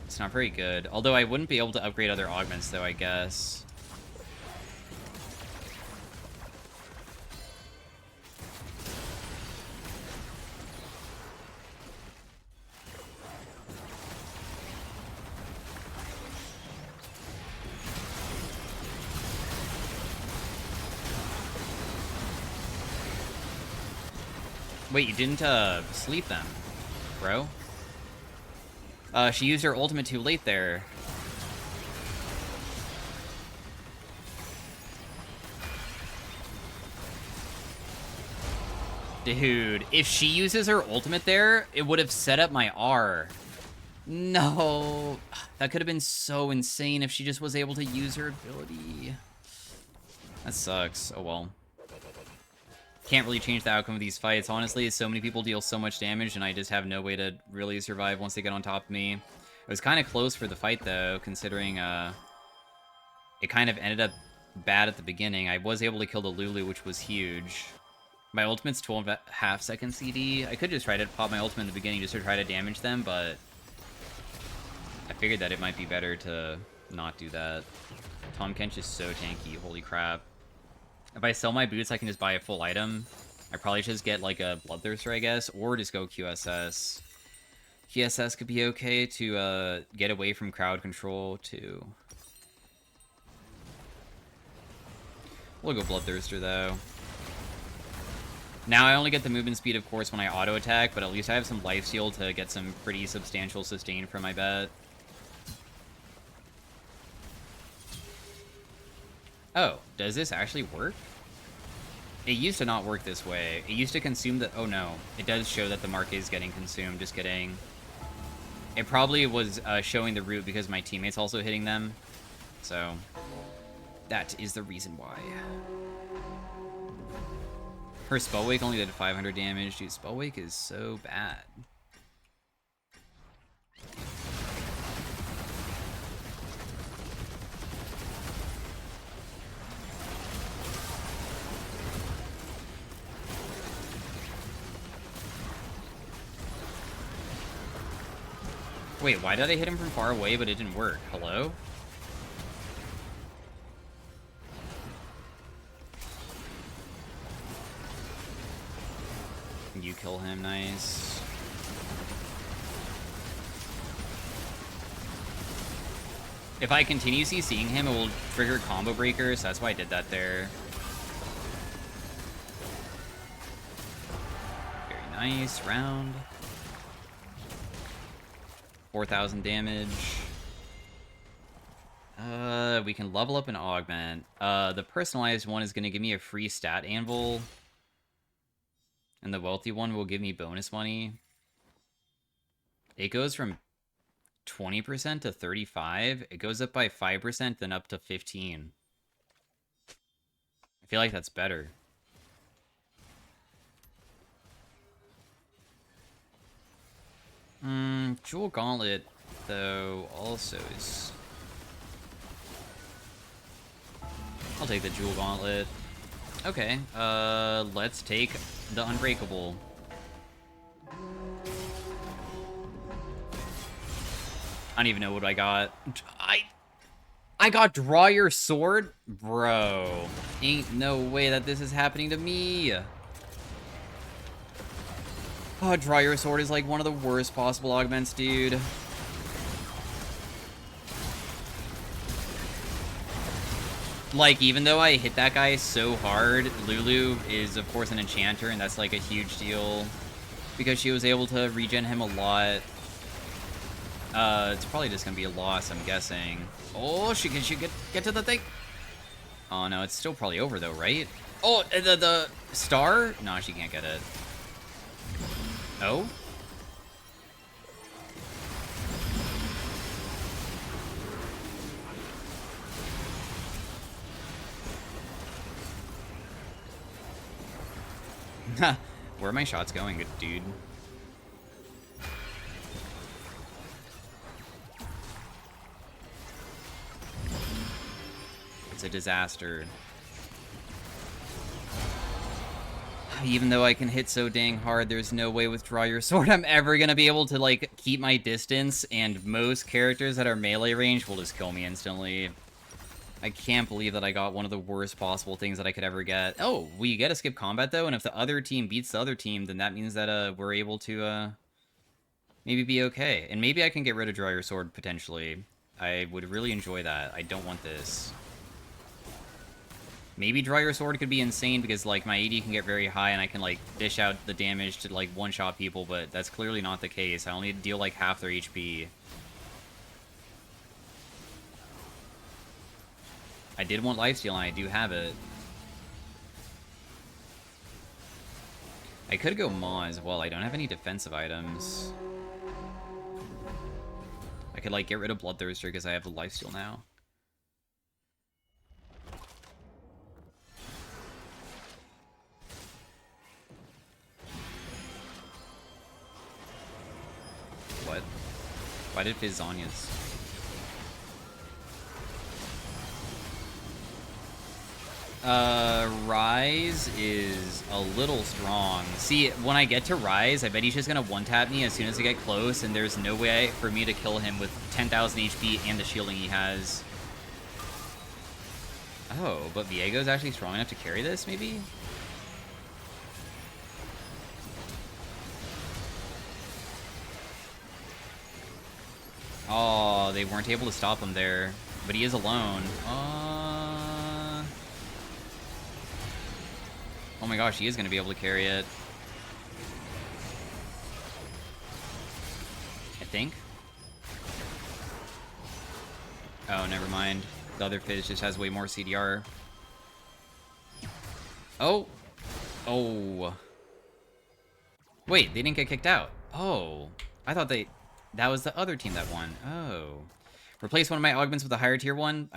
A: It's not very good. Although I wouldn't be able to upgrade other augments, though, I guess. Wait, you didn't sleep them, bro? She used her ultimate too late there. Dude, if she uses her ultimate there, it would have set up my R. No. That could have been so insane if she just was able to use her ability. That sucks. Oh well. Can't really change the outcome of these fights. Honestly, so many people deal so much damage, and I just have no way to really survive once they get on top of me. It was kind of close for the fight, though, considering it kind of ended up bad at the beginning. I was able to kill the Lulu, which was huge. My ultimate's 12.5 second CD. I could just try to pop my ultimate in the beginning just to try to damage them, but I figured that it might be better to not do that. Tahm Kench is so tanky. Holy crap. If I sell my boots, I can just buy a full item. I probably just get, like, a Bloodthirster, I guess, or just go QSS. QSS could be okay to get away from crowd control, too. We'll go Bloodthirster, though. Now I only get the movement speed, of course, when I auto-attack, but at least I have some lifesteal to get some pretty substantial sustain from my bet. Oh, does this actually work? It used to not work this way. It used to consume the... Oh, no. It does show that the mark is getting consumed. Just kidding. It probably was showing the root because my teammate's also hitting them. So, that is the reason why. Her Spellwake only did 500 damage. Dude, Spellwake is so bad. Wait, why did I hit him from far away, but it didn't work? Hello? You kill him, nice. If I continue CCing him, it will trigger combo breakers, so that's why I did that there. Very nice round. 4,000 damage. We can level up and augment. The personalized one is going to give me a free stat anvil. And the wealthy one will give me bonus money. It goes from 20% to 35. It goes up by 5%, then up to 15. I feel like that's better. Jewel Gauntlet, though, also is... I'll take the Jewel Gauntlet. Okay, let's take the Unbreakable. I don't even know what I got. I got Draw Your Sword? Bro, ain't no way that this is happening to me. Oh, Draw Your Sword is like one of the worst possible augments, dude. Like, even though I hit that guy so hard, Lulu is, of course, an enchanter, and that's, like, a huge deal. Because she was able to regen him a lot. It's probably just gonna be a loss, I'm guessing. Oh, she can get to the thing? Oh, no, it's still probably over, though, right? Oh, the star? No, she can't get it. Oh? Where are my shots going, good dude? a disaster. Even though I can hit so dang hard, there's no way with Draw Your Sword I'm ever gonna be able to, like, keep my distance, and most characters that are melee range will just kill me instantly. I can't believe that I got one of the worst possible things that I could ever get. Oh, we get to skip combat, though, and if the other team beats the other team, then that means that, we're able to, maybe be okay. And maybe I can get rid of Draw Your Sword, potentially. I would really enjoy that. I don't want this. Maybe Draw Your Sword could be insane because, like, my AD can get very high and I can, like, dish out the damage to, like, one-shot people, but that's clearly not the case. I only deal, like, half their HP. I did want lifesteal and I do have it. I could go Maw as well. I don't have any defensive items. I could, like, get rid of Bloodthirster because I have the lifesteal now. What? Why did Fizz Zanya's? Rise is a little strong. See, when I get to Rise, I bet he's just gonna one-tap me as soon as I get close, and there's no way for me to kill him with 10,000 HP and the shielding he has. Oh, but Viego's actually strong enough to carry this, maybe? Oh, they weren't able to stop him there. But he is alone. Oh my gosh, he is going to be able to carry it. I think. Oh, never mind. The other Fizz just has way more CDR. Oh. Oh. Wait, they didn't get kicked out. Oh. I thought that was the other team that won. Oh. Replace one of my augments with a higher tier one?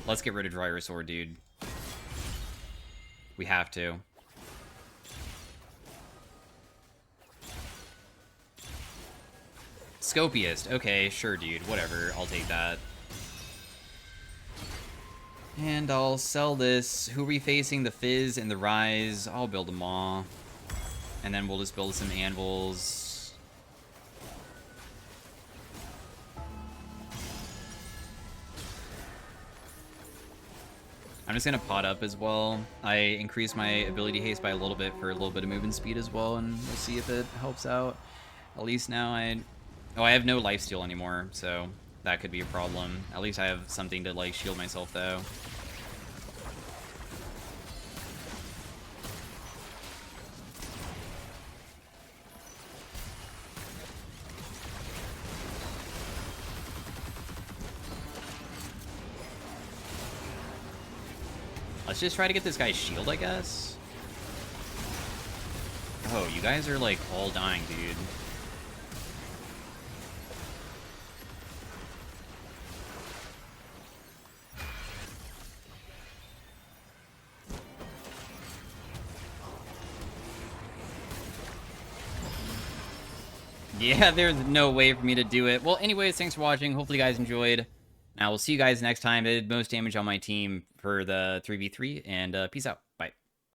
A: Let's get rid of Draw Your Sword, dude. We have to. Scopiest. Okay, sure, dude. Whatever. I'll take that. And I'll sell this. Who are we facing? The Fizz and the Rise. I'll build them all. And then we'll just build some anvils. I'm just going to pot up as well. I increased my ability haste by a little bit for a little bit of movement speed as well, and we'll see if it helps out. At least now Oh, I have no lifesteal anymore, so that could be a problem. At least I have something to, like, shield myself, though. Let's just try to get this guy's shield, I guess. Oh, you guys are, like, all dying, dude. Yeah, there's no way for me to do it. Well, anyways, thanks for watching. Hopefully you guys enjoyed. Now, we'll see you guys next time. I did most damage on my team for the 3v3, and peace out.